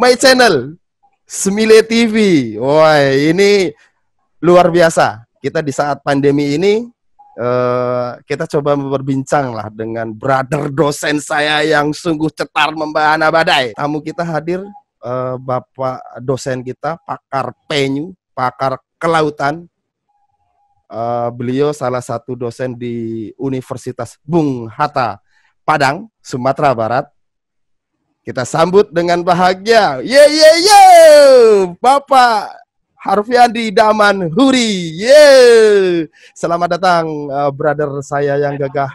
my channel Smile TV. Wah, ini luar biasa. Kita di saat pandemi ini kita coba berbincang lah dengan brother dosen saya yang sungguh cetar membahana badai. Tamu kita hadir Bapak dosen kita, pakar penyu, pakar kelautan. Beliau salah satu dosen di Universitas Bung Hatta, Padang, Sumatera Barat. Kita sambut dengan bahagia. Bapak Harfiandi Daman Huri. Selamat datang brother saya yang gagah,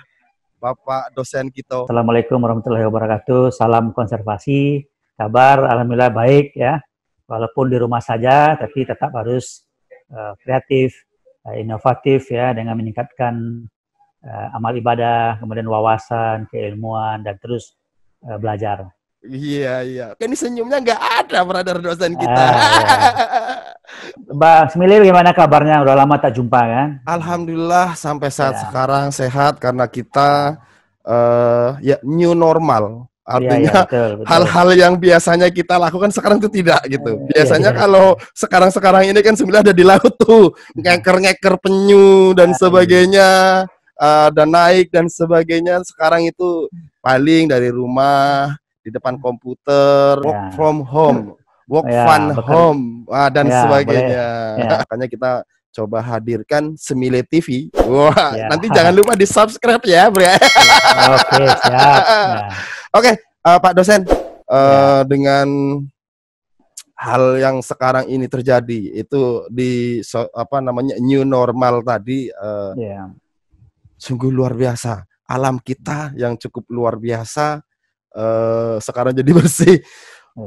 Bapak dosen kita. Assalamualaikum warahmatullahi wabarakatuh. Salam konservasi. Kabar alhamdulillah baik ya. Walaupun di rumah saja tapi tetap harus kreatif, inovatif ya, dengan meningkatkan amal ibadah, kemudian wawasan, keilmuan, dan terus belajar. Iya. Ini senyumnya nggak ada brother dosen kita. Bang Smile, gimana kabarnya? Udah lama tak jumpa kan? Alhamdulillah sampai saat sekarang sehat karena kita ya new normal. Artinya betul. Hal-hal yang biasanya kita lakukan sekarang itu tidak gitu. Biasanya kalau sekarang ini kan sebenarnya ada di laut tuh, ngeker penyu dan sebagainya, dan naik dan sebagainya. Sekarang itu paling dari rumah, di depan komputer, work from home, work from home, dan sebagainya. Makanya kita coba hadirkan Smile TV. Wah, nanti jangan lupa di subscribe ya, Bro. Oke, siap. Oke, Pak dosen, dengan hal yang sekarang ini terjadi itu di new normal tadi, sungguh luar biasa. Alam kita yang cukup luar biasa sekarang jadi bersih.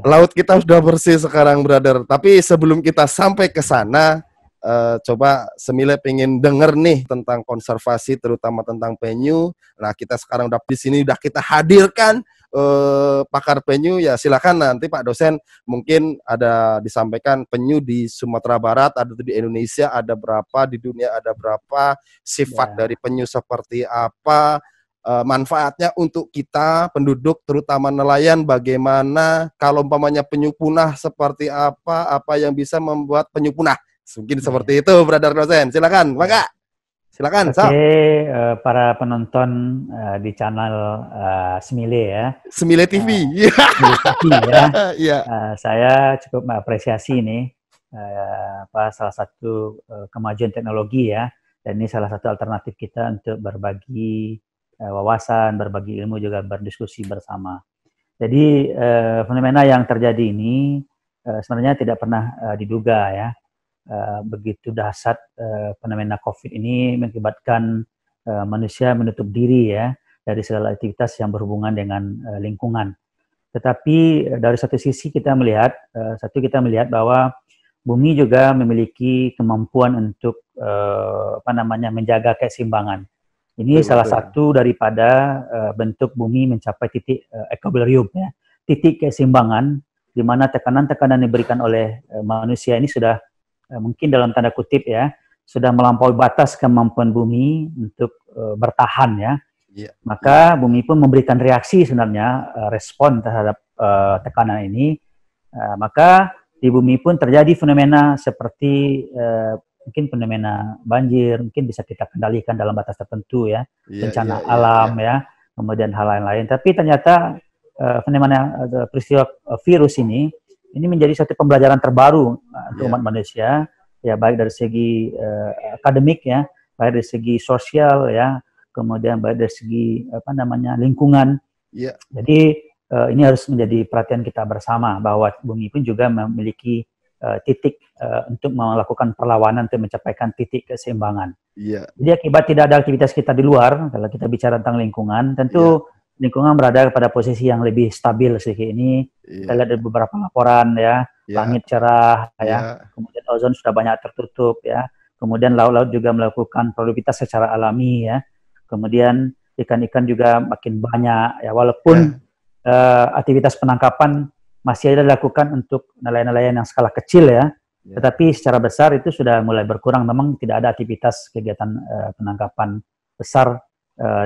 Laut kita sudah bersih sekarang, brother. Tapi sebelum kita sampai ke sana, coba Smile pengen denger nih tentang konservasi, terutama tentang penyu. Nah, kita sekarang udah di sini, udah kita hadirkan pakar penyu. Ya silakan nanti Pak dosen mungkin ada disampaikan penyu di Sumatera Barat, ada di Indonesia ada berapa, di dunia ada berapa, sifat dari penyu seperti apa, manfaatnya untuk kita penduduk terutama nelayan, bagaimana kalau umpamanya penyu punah seperti apa yang bisa membuat penyu punah. Mungkin seperti itu, brother dosen. Silakan, Maka. Silakan. Oke, para penonton di channel Smile ya. Smile TV. Smile TV ya. Iya. Saya cukup mengapresiasi ini salah satu kemajuan teknologi ya. Dan ini salah satu alternatif kita untuk berbagi wawasan, berbagi ilmu, juga berdiskusi bersama. Jadi fenomena yang terjadi ini sebenarnya tidak pernah diduga ya. Begitu dahsyat fenomena COVID ini mengakibatkan manusia menutup diri ya dari segala aktivitas yang berhubungan dengan lingkungan. Tetapi dari satu sisi kita melihat bahwa bumi juga memiliki kemampuan untuk menjaga keseimbangan. Ini salah satu daripada bentuk bumi mencapai titik equilibrium ya, titik keseimbangan di mana tekanan-tekanan yang diberikan oleh manusia ini sudah mungkin dalam tanda kutip ya, sudah melampaui batas kemampuan bumi untuk bertahan ya. Maka bumi pun memberikan reaksi sebenarnya, respon terhadap tekanan ini. Maka di bumi pun terjadi fenomena seperti mungkin fenomena banjir, mungkin bisa kita kendalikan dalam batas tertentu ya, bencana alam ya, kemudian hal lain-lain. Tapi ternyata fenomena peristiwa virus ini menjadi satu pembelajaran terbaru untuk umat manusia ya, baik dari segi akademik ya, baik dari segi sosial ya, kemudian baik dari segi lingkungan. Jadi ini harus menjadi perhatian kita bersama bahwa bumi pun juga memiliki titik untuk melakukan perlawanan untuk mencapaikan titik keseimbangan. Jadi akibat tidak ada aktivitas kita di luar, kalau kita bicara tentang lingkungan, tentu lingkungan berada pada posisi yang lebih stabil sedikit ini. Kita lihat dari beberapa laporan ya, langit cerah ya, kemudian ozon sudah banyak tertutup ya, kemudian laut-laut juga melakukan produktivitas secara alami ya, kemudian ikan-ikan juga makin banyak ya, walaupun aktivitas penangkapan masih ada dilakukan untuk nelayan-nelayan yang skala kecil ya, tetapi secara besar itu sudah mulai berkurang. Memang tidak ada aktivitas kegiatan penangkapan besar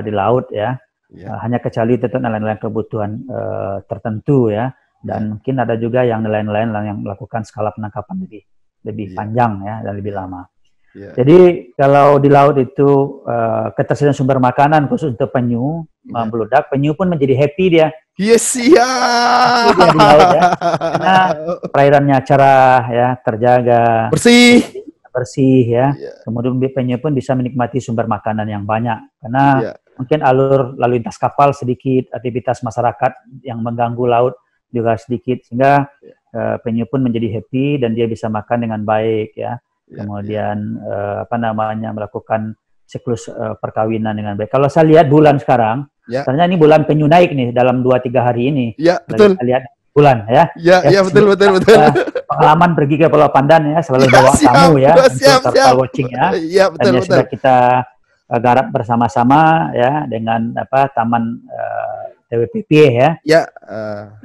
di laut ya. Hanya kecuali tentu nelayan-nelayan kebutuhan tertentu ya, Dan mungkin ada juga yang nelayan-nelayan yang melakukan skala penangkapan lebih panjang ya dan lebih lama. Jadi kalau di laut itu ketersediaan sumber makanan khusus untuk penyu membludak, penyu pun menjadi happy dia. Yes, ya. Happy dia di laut ya, karena perairannya cerah ya, terjaga, bersih ya. Kemudian penyu pun bisa menikmati sumber makanan yang banyak karena mungkin alur lalu lintas kapal sedikit, aktivitas masyarakat yang mengganggu laut juga sedikit, sehingga penyu pun menjadi happy dan dia bisa makan dengan baik ya. Kemudian melakukan siklus perkawinan dengan baik. Kalau saya lihat bulan sekarang, ternyata ini bulan penyu naik nih dalam 2-3 hari ini. Betul. Kita lihat bulan ya. Betul. Pengalaman pergi ke Pulau Pandan ya, selalu bawa tamu ya untuk survival watching ya. Dan sudah kita garap bersama-sama ya dengan Taman TWPP ya.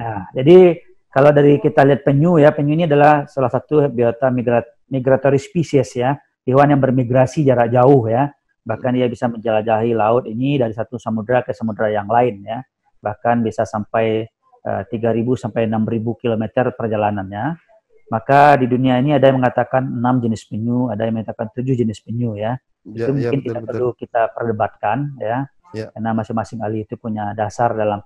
Nah, jadi kalau dari kita lihat penyu ya, penyu ini adalah salah satu biota migratory species ya, hewan yang bermigrasi jarak jauh ya. Bahkan dia bisa menjelajahi laut ini dari satu samudra ke samudra yang lain ya. Bahkan bisa sampai 3.000 sampai 6.000 kilometer perjalanannya. Maka di dunia ini ada yang mengatakan 6 jenis penyu, ada yang mengatakan 7 jenis penyu ya. Itu mungkin perlu kita perdebatkan ya. Karena masing-masing ahli itu punya dasar dalam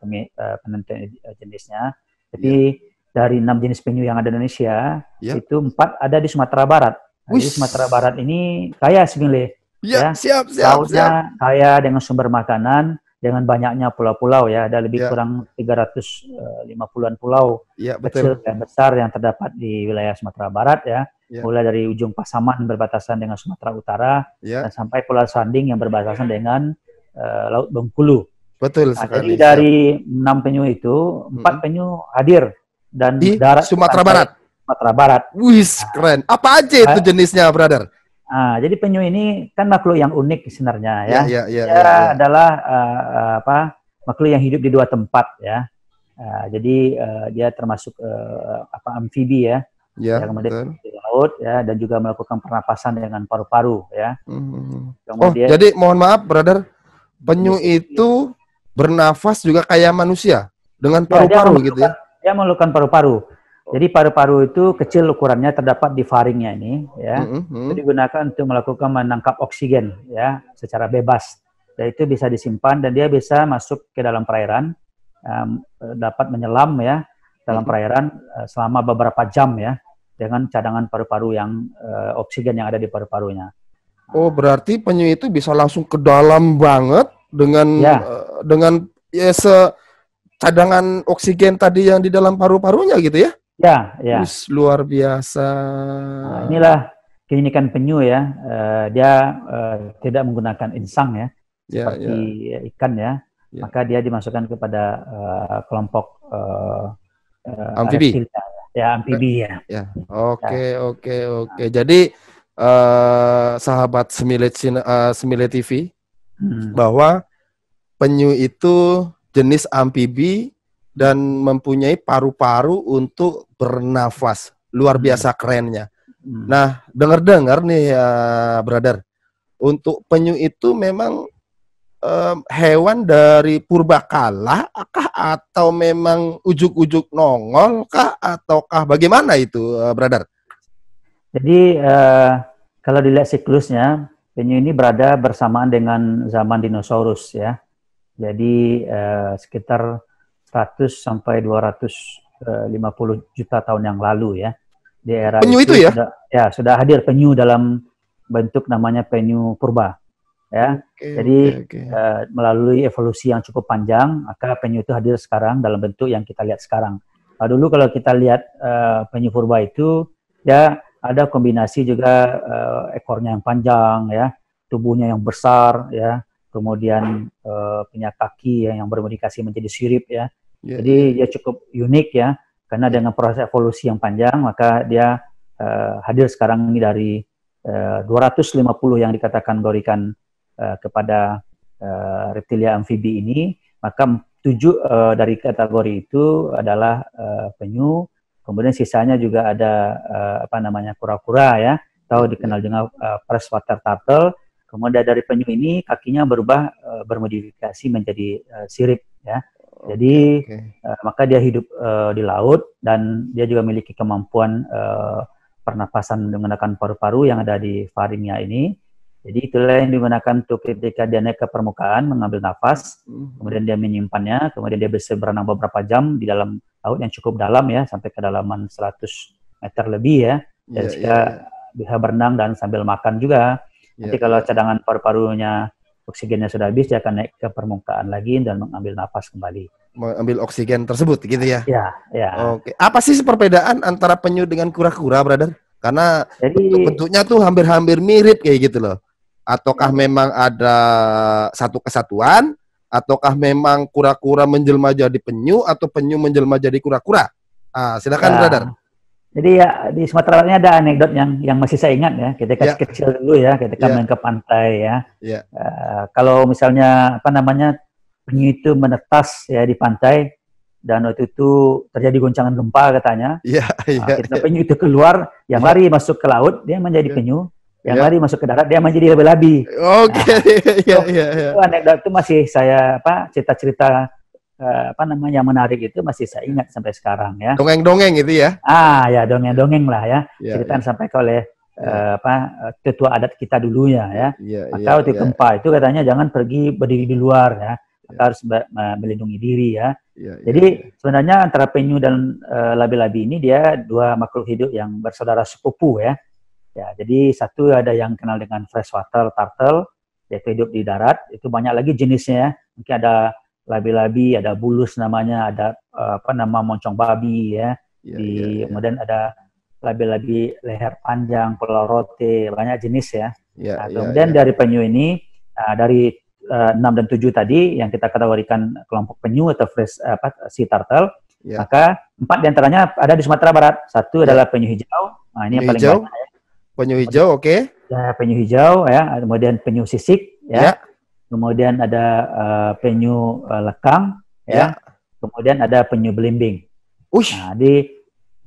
penentuan jenisnya. Tapi dari 6 jenis penyu yang ada di Indonesia, itu 4 ada di Sumatera Barat. Nah, di Sumatera Barat ini kaya sebenarnya. Siap. Lautnya kaya dengan sumber makanan, dengan banyaknya pulau-pulau ya. Ada lebih kurang 350-an pulau kecil dan besar yang terdapat di wilayah Sumatera Barat ya. Mulai dari ujung Pasaman berbatasan dengan Sumatera Utara dan sampai Pulau Sanding yang berbatasan dengan Laut Bengkulu. Betul sekali. Jadi dari 6 penyu itu, 4 penyu hadir dan di darat Sumatera Barat. Sumatera Barat. Wih, keren. Apa aja itu jenisnya, brother? Jadi penyu ini kan makhluk yang unik sebenarnya ya. Dia adalah makhluk yang hidup di 2 tempat ya. Jadi dia termasuk amfibi ya. Kemudian di laut ya, dan juga melakukan pernapasan dengan paru-paru ya. Kemudian, jadi mohon maaf, brother. Penyu itu bernafas juga kayak manusia dengan paru-paru gitu ya? Dia memerlukan paru-paru. Jadi paru-paru itu kecil ukurannya, terdapat di faringnya ini, ya. Itu digunakan untuk melakukan menangkap oksigen, ya, secara bebas. Dan itu bisa disimpan dan dia bisa masuk ke dalam perairan, dapat menyelam ya dalam perairan selama beberapa jam ya, dengan cadangan paru-paru yang oksigen yang ada di paru-parunya. Oh, berarti penyu itu bisa langsung ke dalam banget dengan dengan cadangan oksigen tadi yang di dalam paru-parunya gitu ya? Ya. Luar biasa. Nah, inilah keunikan penyu ya. Dia tidak menggunakan insang ya, seperti ikan ya. Maka dia dimasukkan kepada kelompok amfibi. Amfibi ya. Oke. Jadi sahabat Semile TV, bahwa penyu itu jenis amfibi dan mempunyai paru-paru untuk bernafas. Luar biasa kerennya. Nah, dengar-dengar nih brother, untuk penyu itu memang hewan dari purbakala kah, atau memang ujuk-ujuk nongol kah, ataukah bagaimana itu brother? Jadi kalau dilihat siklusnya, penyu ini berada bersamaan dengan zaman dinosaurus ya. Jadi sekitar 100 sampai 250 juta tahun yang lalu ya. Di era penyu itu sudah hadir penyu dalam bentuk namanya penyu purba ya. Jadi melalui evolusi yang cukup panjang, maka penyu itu hadir sekarang dalam bentuk yang kita lihat sekarang. Dulu kalau kita lihat penyu purba itu ya ada kombinasi juga ekornya yang panjang ya, tubuhnya yang besar ya, kemudian punya kaki yang bermodifikasi menjadi sirip ya. Jadi dia cukup unik ya, karena dengan proses evolusi yang panjang maka dia hadir sekarang ini dari 250 yang dikatakan gorikan kepada reptilia amfibi ini, maka 7 dari kategori itu adalah penyu. Kemudian sisanya juga ada kura-kura ya, atau dikenal dengan freshwater turtle. Kemudian dari penyu ini kakinya berubah bermodifikasi menjadi sirip ya. Jadi maka dia hidup di laut dan dia juga memiliki kemampuan pernapasan menggunakan paru-paru yang ada di faringnya ini. Jadi itulah yang digunakan untuk ketika dia naik ke permukaan mengambil nafas, kemudian dia menyimpannya, kemudian dia bisa berenang beberapa jam di dalam laut yang cukup dalam ya, sampai kedalaman 100 meter lebih ya. Dan bisa berenang dan sambil makan juga. Nanti kalau cadangan paru-parunya oksigennya sudah habis, dia akan naik ke permukaan lagi dan mengambil nafas kembali. Mengambil oksigen tersebut gitu ya? Ya. Oke. Apa sih perbedaan antara penyu dengan kura-kura, brother? Karena bentuknya tuh hampir-hampir mirip kayak gitu loh. Ataukah memang ada satu kesatuan, ataukah memang kura-kura menjelma jadi penyu, atau penyu menjelma jadi kura-kura? Silakan, brother. Jadi ya di Sumatera Barat ini ada anekdot yang masih saya ingat ya, ketika kecil dulu ya, ketika main ke pantai ya. Kalau misalnya penyu itu menetas ya di pantai, dan waktu itu terjadi goncangan gempa katanya. Ketika penyu itu keluar, yang lari masuk ke laut dia menjadi penyu. Yang lari masuk ke darat dia menjadi labi-labi. Itu anekdot itu masih saya cerita-cerita yang menarik itu masih saya ingat sampai sekarang ya. Dongeng-dongeng gitu ya? Ya dongeng-dongeng lah ya. Cerita yang disampaikan oleh tetua adat kita dulunya ya. Maka waktu gempa itu katanya jangan pergi berdiri di luar ya. Maka harus melindungi diri ya. Jadi sebenarnya antara penyu dan labi-labi ini dia dua makhluk hidup yang bersaudara sepupu ya. Ya, jadi satu ada yang kenal dengan freshwater turtle, yaitu hidup di darat. Itu banyak lagi jenisnya. Mungkin ada labi-labi, ada bulus namanya, ada moncong babi ya. Kemudian ada labi-labi leher panjang, pulau rote, banyak jenis ya. Kemudian dari penyu ini dari 6 dan 7 tadi yang kita kategorikan kelompok penyu atau sea turtle, maka 4 diantaranya ada di Sumatera Barat. Satu adalah penyu hijau. Nah, ini yang paling banyak ya. Penyu hijau, oke. Ya, penyu hijau ya, kemudian penyu sisik ya. Kemudian ada penyu lekang ya. Kemudian ada penyu belimbing. Nah, di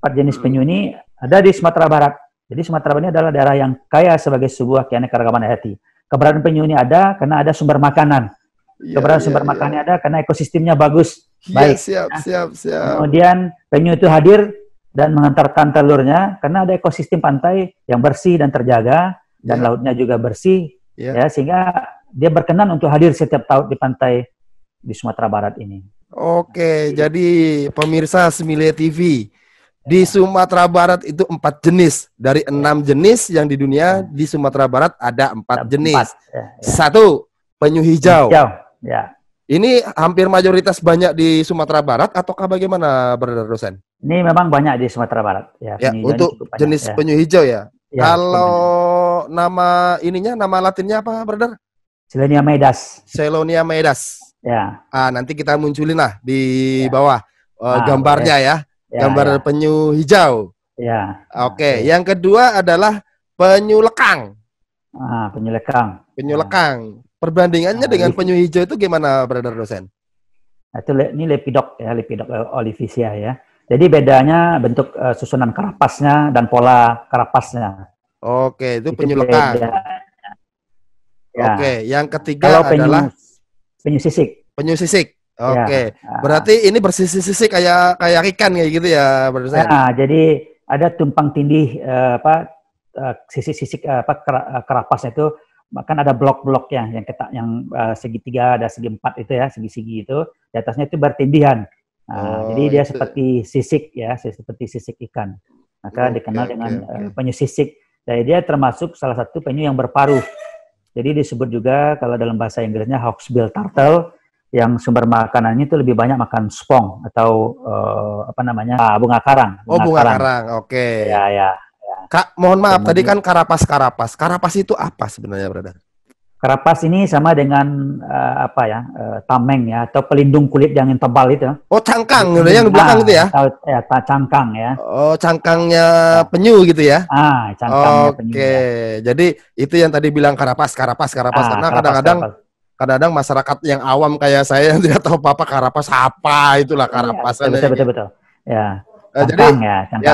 4 jenis penyu ini ada di Sumatera Barat. Jadi Sumatera Barat ini adalah daerah yang kaya sebagai sebuah keanekaragaman hayati. Keberadaan penyu ini ada karena ada sumber makanan. Keberadaan sumber makanannya ada karena ekosistemnya bagus. Baik. Siap. Kemudian penyu itu hadir dan mengantarkan telurnya karena ada ekosistem pantai yang bersih dan terjaga dan lautnya juga bersih ya, sehingga dia berkenan untuk hadir setiap tahun di pantai di Sumatera Barat ini. Oke, jadi pemirsa Semilia TV, di Sumatera Barat itu 4 jenis dari 6 jenis yang di dunia. Di Sumatera Barat ada 4 jenis. Satu, penyu hijau. Ini hampir mayoritas banyak di Sumatera Barat ataukah bagaimana, Brother Dosen? Ini memang banyak di Sumatera Barat ya. Untuk jenis penyu hijau ya. Kalau nama latinnya apa, Brother? Selonia medas. Selonia medas. Ya. Nanti kita munculin lah di bawah gambarnya ya. Gambar penyu hijau. Oke. Yang kedua adalah penyu lekang. Penyu lekang. Penyu lekang. Perbandingannya dengan penyu hijau itu gimana, Brother Dosen? Ini Lepidok ya, Lepidok olivicea ya. Jadi bedanya bentuk susunan karapasnya dan pola karapasnya. Oke, itu penyu lekang. Oke, yang ketiga kalau adalah penyu sisik. Penyu sisik. Oke. Berarti ini bersisik-sisik kayak ikan kayak gitu ya, Brother Dosen? Jadi ada tumpang tindih sisik-sisik karapasnya itu. Bahkan ada blok-bloknya yang segitiga, ada segi 4 itu ya, segi-segi itu. Di atasnya itu bertindihan. Jadi dia seperti sisik ya, seperti sisik ikan. Maka dikenal dengan penyu sisik. Jadi dia termasuk salah satu penyu yang berparuh. Jadi disebut juga kalau dalam bahasa Inggrisnya hawksbill turtle, yang sumber makanannya itu lebih banyak makan spong atau bunga karang. Bunga karang. Oke. Ya. Kak, mohon maaf, tadi kan karapas. Karapas itu apa sebenarnya, Brother? Karapas ini sama dengan tameng ya, atau pelindung kulit yang tebal itu. Cangkang gitu yang di belakang gitu ya? Cangkang ya. Cangkangnya penyu gitu ya? Cangkangnya penyu. Oke, jadi itu yang tadi bilang karapas. Karena kadang-kadang masyarakat yang awam kayak saya yang tidak tahu apa karapas apa, itulah karapas. Betul. Ya.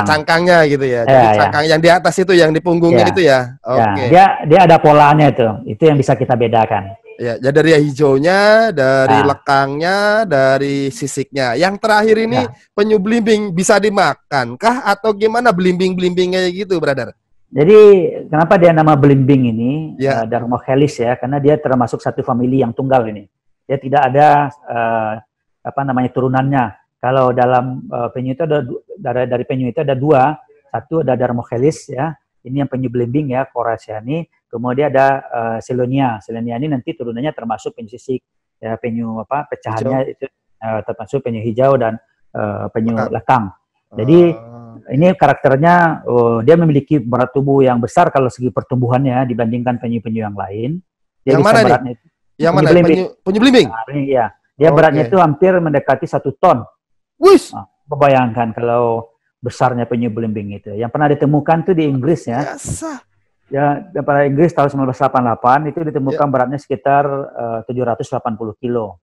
Cangkangnya gitu ya. Jadi cangkang yang di atas itu, yang di punggungnya itu ya. Oke. Dia ada polanya itu yang bisa kita bedakan. Ya, jadi dari hijaunya, dari lekangnya, dari sisiknya. Yang terakhir ini penyu belimbing bisa dimakan kah atau gimana belimbing-belimbingnya gitu, brother? Jadi kenapa dia nama belimbing ini Dermochelis ya? Karena dia termasuk satu famili yang tunggal ini. Dia tidak ada turunannya. Kalau dalam penyu itu ada dari penyu itu ada dua. Satu ada Dermochelis ya. Ini yang penyu belimbing ya, Coraceani. Kemudian ada Selonia. Selonia ini nanti turunannya termasuk penyu sisik, ya penyu pecahannya hijau. Itu termasuk penyu hijau dan penyu lekang. Jadi ini karakternya dia memiliki berat tubuh yang besar kalau segi pertumbuhannya dibandingkan penyu-penyu yang lain. Dia yang bisa mana beratnya nih? Yang mana? Penyu belimbing? Nah, iya. Dia beratnya itu hampir mendekati 1 ton. Wis. Nah, bayangkan kalau besarnya penyu belimbing itu. Yang pernah ditemukan tuh di Inggris ya. Biasa. Ya, pada Inggris tahun 1988 itu ditemukan beratnya sekitar 780 kilo.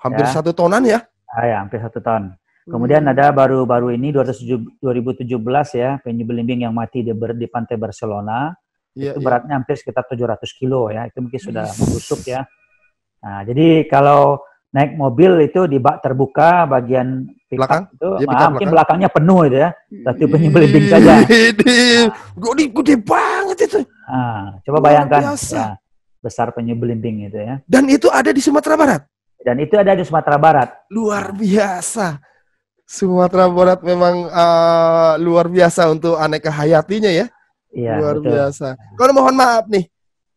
Hampir 1 tonan ya? Ya, hampir 1 ton. Kemudian ada baru-baru ini 2017 ya, penyu belimbing yang mati di pantai Barcelona. Itu beratnya hampir sekitar 700 kilo ya. Itu mungkin sudah membusuk ya. Nah, jadi kalau naik mobil itu di bak terbuka bagian belakang itu mungkin belakangnya penuh itu ya. Satu penyu belimbing saja. Gede banget itu. Nah, coba bayangkan ya, besar penyu belimbing itu ya. Dan itu ada di Sumatera Barat. Dan itu ada di Sumatera Barat. Luar biasa. Sumatera Barat memang luar biasa untuk aneka hayatinya ya. Iya, luar betul. biasa. Kalau mohon maaf nih,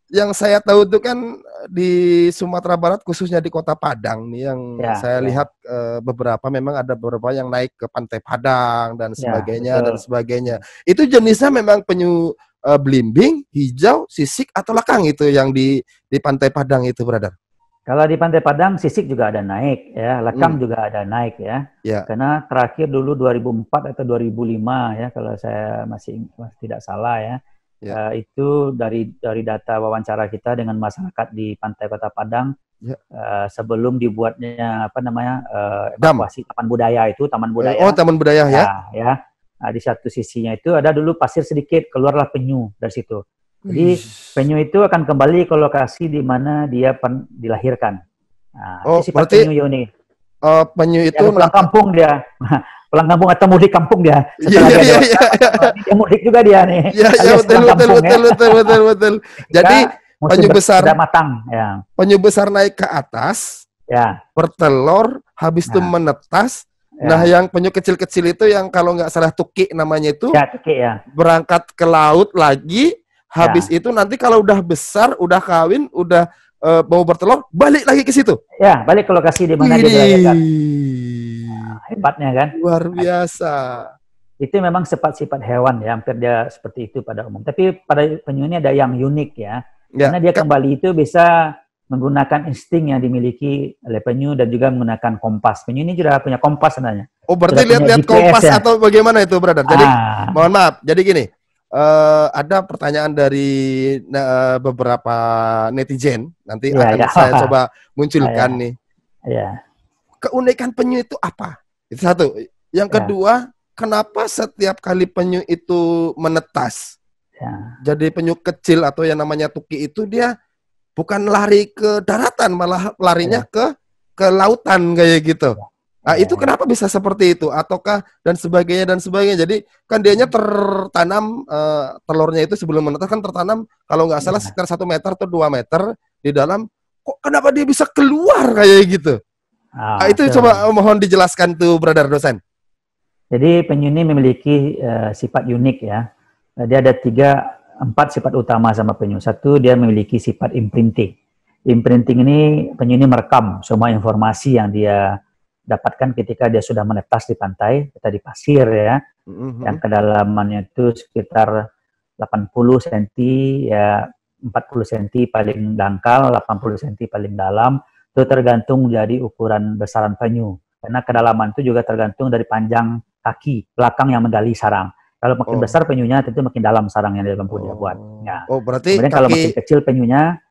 yang saya tahu itu kan di Sumatera Barat khususnya di Kota Padang nih yang saya lihat beberapa memang ada beberapa yang naik ke Pantai Padang dan sebagainya Itu jenisnya memang penyu belimbing, hijau, sisik atau lekang itu yang di Pantai Padang itu, brother. Kalau di Pantai Padang, sisik juga ada naik, ya, lekang juga ada naik, ya. Karena terakhir dulu 2004 atau 2005, ya, kalau saya masih tidak salah, ya. Itu dari data wawancara kita dengan masyarakat di Pantai Kota Padang, sebelum dibuatnya evakuasi taman budaya itu, taman budaya. Oh, taman budaya ya. Nah, di satu sisinya itu ada dulu pasir sedikit, keluarlah penyu dari situ. Jadi penyu itu akan kembali ke lokasi di mana dia dilahirkan. Nah, itu sifat penyu unik. Penyu itu pulang kampung dia. Pulang kampung atau mudik kampung dia. Setelah dia mudik juga dia nih. Iya, betul. Jadi penyu besar sudah matang, ya. Penyu besar naik ke atas, bertelur, habis itu menetas. Nah, yang penyu kecil-kecil itu yang kalau nggak salah tuki namanya itu, berangkat ke laut lagi. Habis itu nanti kalau udah besar, udah kawin, udah mau bertelur, balik lagi ke situ. Ya, balik ke lokasi di mana dia dilahirkan. Hebatnya kan? Luar biasa. Itu memang sifat-sifat hewan ya, hampir dia seperti itu pada umum. Tapi pada penyu ini ada yang unik ya. Karena dia kembali itu bisa menggunakan insting yang dimiliki oleh penyu dan juga menggunakan kompas. Penyu ini juga punya kompas sebenarnya. Oh, berarti lihat-lihat kompas ya? Atau bagaimana itu, brother? Jadi, mohon maaf. Jadi gini. Ada pertanyaan dari beberapa netizen, nanti akan saya coba munculkan nih. Keunikan penyu itu apa? Itu satu. Yang kedua, kenapa setiap kali penyu itu menetas, jadi penyu kecil atau yang namanya tuki itu dia bukan lari ke daratan, malah larinya ke lautan kayak gitu. Nah, itu kenapa bisa seperti itu? Ataukah dan sebagainya. Jadi kan dianya tertanam telurnya itu sebelum menetas kan tertanam kalau nggak salah sekitar 1 meter atau 2 meter di dalam. Kok kenapa dia bisa keluar kayak gitu? Itu coba mohon dijelaskan tuh, brother dosen. Jadi penyu ini memiliki sifat unik ya. Dia ada 4 sifat utama sama penyu. Satu, dia memiliki sifat imprinting. Imprinting ini penyu ini merekam semua informasi yang dia dapatkan ketika dia sudah menetas di pantai, kita di pasir ya, yang kedalamannya itu sekitar 80 cm, ya 40 cm paling dangkal, 80 cm paling dalam, itu tergantung dari ukuran besaran penyu. Karena kedalaman itu juga tergantung dari panjang kaki belakang yang menggali sarang. Kalau makin besar penyunya, tentu makin dalam sarang yang dia mampu dia buat. Ya. Berarti kemudian kalau makin kecil penyunya,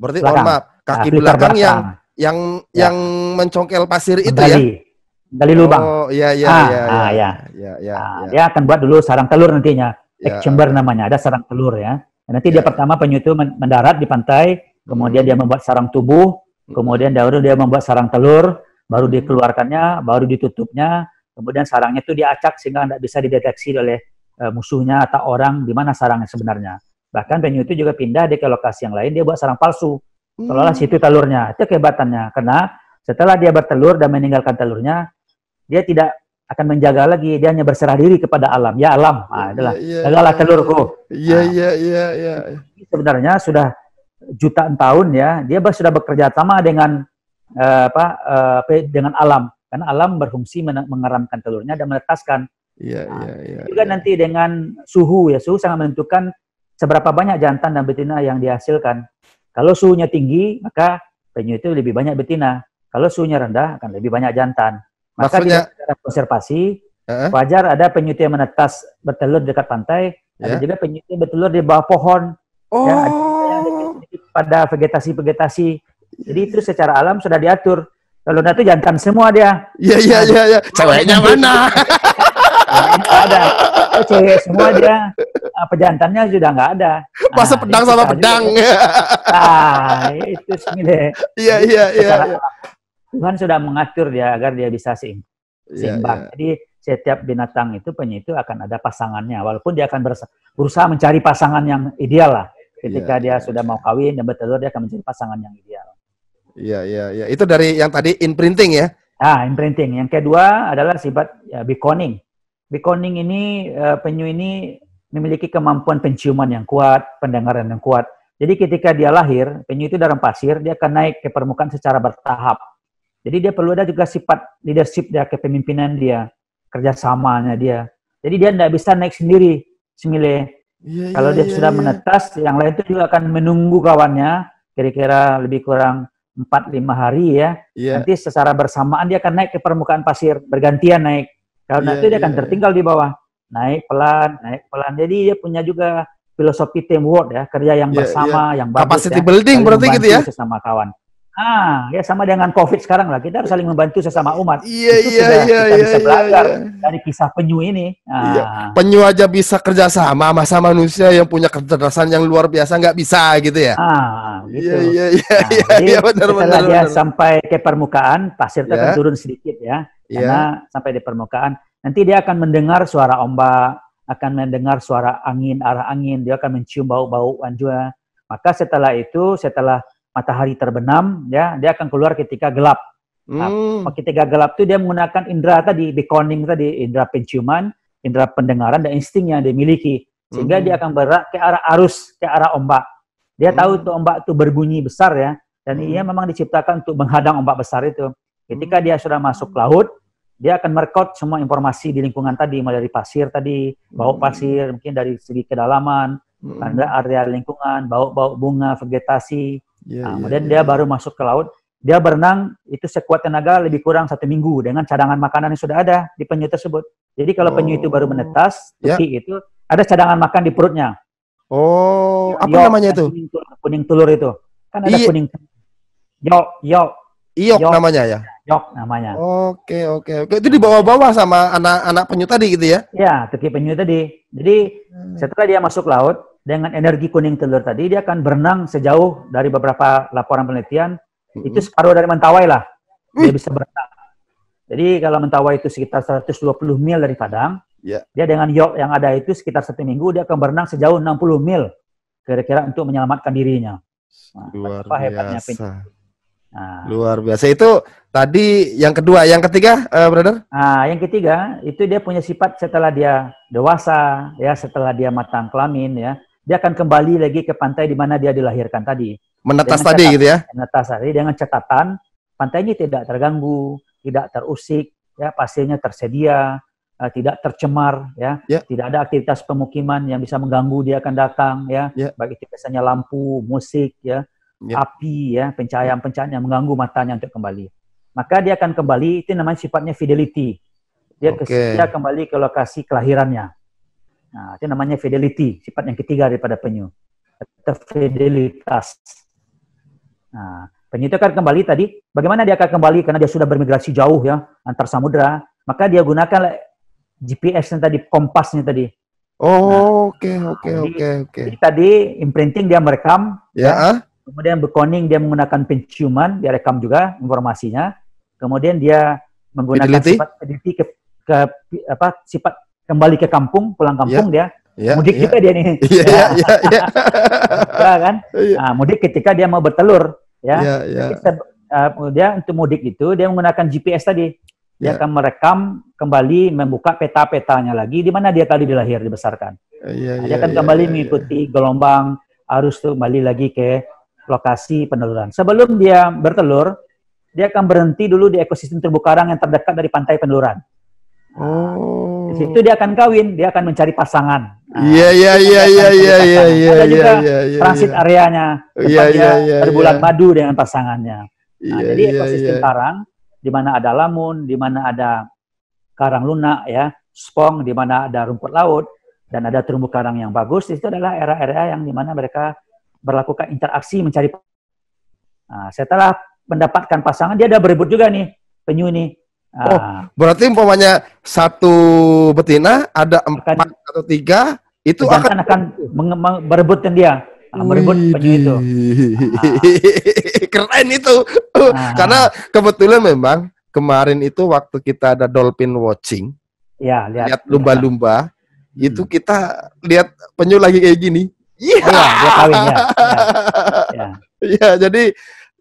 berarti maaf, kaki belakang yang mencongkel pasir itu gali lubang. Oh, iya. Dia akan buat dulu sarang telur nantinya. Egg chamber namanya, ada sarang telur ya. Dan nanti dia pertama penyu itu mendarat di pantai, kemudian dia membuat sarang tubuh, kemudian baru dia membuat sarang telur, baru dikeluarkannya, baru ditutupnya, kemudian sarangnya itu diacak sehingga tidak bisa dideteksi oleh musuhnya atau orang di mana sarangnya sebenarnya. Bahkan penyu itu juga pindah ke lokasi yang lain, dia buat sarang palsu. Seolah-olah situ telurnya. Itu kehebatannya. Karena setelah dia bertelur dan meninggalkan telurnya, dia tidak akan menjaga lagi, dia hanya berserah diri kepada alam. Ya alam, itulah. Jagalah telurku. Iya. Sebenarnya sudah jutaan tahun ya, dia sudah bekerja sama dengan dengan alam. Karena alam berfungsi mengeramkan telurnya dan menetaskan. Juga nanti dengan suhu ya, suhu sangat menentukan seberapa banyak jantan dan betina yang dihasilkan. Kalau suhunya tinggi, maka penyu itu lebih banyak betina. Kalau suhunya rendah, akan lebih banyak jantan. Maka secara konservasi, wajar ada penyu yang menetas bertelur dekat pantai, ada juga penyu yang bertelur di bawah pohon, ya, pada vegetasi-vegetasi. Jadi itu secara alam sudah diatur. Kalau itu jantan semua dia. Iya. Ceweknya mana? Ada. Cewek semua dia. Pejantannya sudah nggak ada. Masa pedang sama pedang. Itu sebenarnya. Iya. Tuhan sudah mengatur dia agar dia bisa seimbang. Jadi setiap binatang itu penyu itu akan ada pasangannya. Walaupun dia akan berusaha mencari pasangan yang ideal lah. Ketika dia sudah mau kawin dan bertelur, dia akan mencari pasangan yang ideal. Iya. Itu dari yang tadi imprinting ya? Imprinting. Yang kedua adalah sifat beckoning. Beckoning ini, penyu ini memiliki kemampuan penciuman yang kuat, pendengaran yang kuat. Jadi ketika dia lahir, penyu itu dalam pasir, dia akan naik ke permukaan secara bertahap. Jadi dia perlu ada juga sifat leadership dia, kepemimpinan dia, kerjasamanya dia. Jadi dia tidak bisa naik sendiri, Kalau dia sudah menetas, yang lain itu juga akan menunggu kawannya, kira-kira lebih kurang 4-5 hari ya. Nanti secara bersamaan dia akan naik ke permukaan pasir, bergantian naik. Kalau itu dia akan tertinggal di bawah. Naik pelan. Jadi dia punya juga filosofi teamwork ya, kerja yang bersama, yang bagus. Capacity building berarti gitu ya? Sesama kawan. Ya sama dengan COVID sekarang lah, kita harus saling membantu sesama umat. Iya. Kita bisa belajar dari kisah penyu ini. Penyu aja bisa kerjasama sama manusia yang punya kecerdasan yang luar biasa, nggak bisa gitu ya? Gitu. Iya, benar. Setelah dia sampai ke permukaan, pasir itu akan turun sedikit ya. Karena sampai di permukaan, nanti dia akan mendengar suara ombak, akan mendengar suara angin, arah angin, dia akan mencium bau-bauan juga. Maka setelah itu, setelah matahari terbenam, ya, dia akan keluar ketika gelap. Ketika gelap itu dia menggunakan indera tadi, beckoning tadi, indera penciuman, indera pendengaran, dan insting yang dia miliki. Sehingga dia akan bergerak ke arah arus, ke arah ombak. Dia tahu itu ombak itu berbunyi besar ya, dan ia memang diciptakan untuk menghadang ombak besar itu. Ketika dia sudah masuk laut, dia akan merekod semua informasi di lingkungan tadi, mulai dari pasir tadi, bau pasir, mungkin dari segi kedalaman, area lingkungan, bau bunga, vegetasi. Kemudian dia baru masuk ke laut, dia berenang itu sekuat tenaga lebih kurang 1 minggu dengan cadangan makanan yang sudah ada di penyu tersebut. Jadi kalau penyu itu baru menetas, itu ada cadangan makan di perutnya. Apa namanya itu? Kuning telur itu. Kan ada kuning. Iyok namanya ya? Yok namanya. Oke. Itu dibawa-bawa sama anak penyu tadi gitu ya? Ya, tuki penyu tadi. Jadi setelah dia masuk laut, dengan energi kuning telur tadi, dia akan berenang sejauh dari beberapa laporan penelitian, itu separuh dari mentawai lah. Dia bisa berenang. Jadi kalau mentawai itu sekitar 120 mil dari Padang, dia dengan yok yang ada itu sekitar 1 minggu, dia akan berenang sejauh 60 mil, kira-kira untuk menyelamatkan dirinya. Luar hebatnya biasa. Luar biasa. Itu tadi yang kedua. Yang ketiga, brother? Yang ketiga, itu dia punya sifat setelah dia dewasa, ya, setelah dia matang kelamin, ya, dia akan kembali lagi ke pantai di mana dia dilahirkan tadi. Menetas tadi gitu ya? Menetas tadi dengan catatan pantainya tidak terganggu, tidak terusik, ya, pasirnya tersedia, tidak tercemar, ya, tidak ada aktivitas pemukiman yang bisa mengganggu dia akan datang, ya, baik itu biasanya lampu, musik, ya, api, ya, pencahayaan yang mengganggu matanya untuk kembali. Maka dia akan kembali, itu namanya sifatnya fidelity. Dia kembali ke lokasi kelahirannya. Itu namanya fidelity, sifat yang ketiga daripada penyu. Atau fidelitas. Penyu itu akan kembali tadi, bagaimana dia akan kembali karena dia sudah bermigrasi jauh ya, antar samudra, maka dia gunakan GPS-nya tadi, kompasnya tadi. Oke. Jadi tadi imprinting dia merekam, Kemudian bekoning dia menggunakan penciuman, dia rekam juga informasinya. Kemudian dia menggunakan sifat fidelity sifat kembali ke kampung, pulang kampung dia. Mudik juga dia nih. Kan? Nah, mudik ketika dia mau bertelur, ya. Kemudian untuk mudik itu dia menggunakan GPS tadi. Dia akan merekam kembali, membuka peta-petanya lagi di mana dia tadi dilahir, dibesarkan. Dia akan kembali mengikuti gelombang arus tuh, kembali lagi ke lokasi peneluran. Sebelum dia bertelur, dia akan berhenti dulu di ekosistem terumbu karang yang terdekat dari pantai peneluran. Di situ dia akan kawin, dia akan mencari pasangan. Ada juga transit areanya, tempat dia berbulan madu dengan pasangannya. Jadi ekosistem karang, di mana ada lamun, di mana ada karang lunak, ya, spong, di mana ada rumput laut, dan ada terumbu karang yang bagus, itu adalah area-area yang di mana mereka berlakukan interaksi mencari. Setelah mendapatkan pasangan, dia ada berebut juga nih, penyu nih. Berarti umpamanya satu betina, ada 4 atau 3, itu akan berebutkan dia. Berebut penyu itu. Keren itu. Karena kebetulan memang kemarin itu waktu kita ada dolphin watching, lihat lumba-lumba, itu kita lihat penyu lagi kayak gini. Dia kawin jadi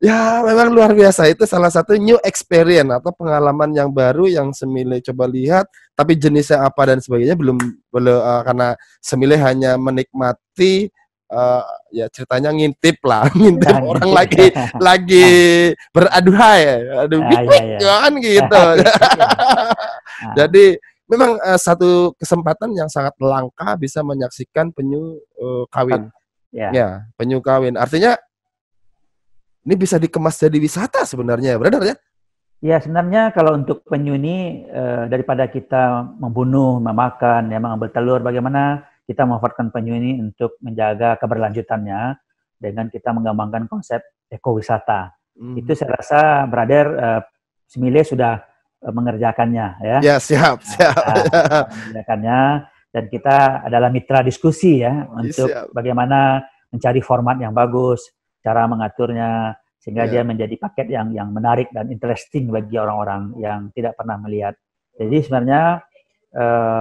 ya memang luar biasa. Itu salah satu new experience atau pengalaman yang baru yang Semile coba lihat, tapi jenisnya apa dan sebagainya belum karena Semile hanya menikmati ya ceritanya ngintip orang lagi beraduhai, kan gitu. Jadi memang satu kesempatan yang sangat langka bisa menyaksikan penyu kawin. Penyu kawin. Artinya ini bisa dikemas jadi wisata sebenarnya, benar ya? Ya, sebenarnya kalau untuk penyu ini daripada kita membunuh, memakan, mengambil telur, bagaimana kita memanfaatkan penyu ini untuk menjaga keberlanjutannya dengan kita mengembangkan konsep ekowisata. Itu saya rasa, brother, Semile sudah mengerjakannya, ya. Ya, siap. Mengerjakannya, dan kita adalah mitra diskusi ya untuk bagaimana mencari format yang bagus, cara mengaturnya sehingga dia menjadi paket yang menarik dan interesting bagi orang-orang yang tidak pernah melihat. Jadi sebenarnya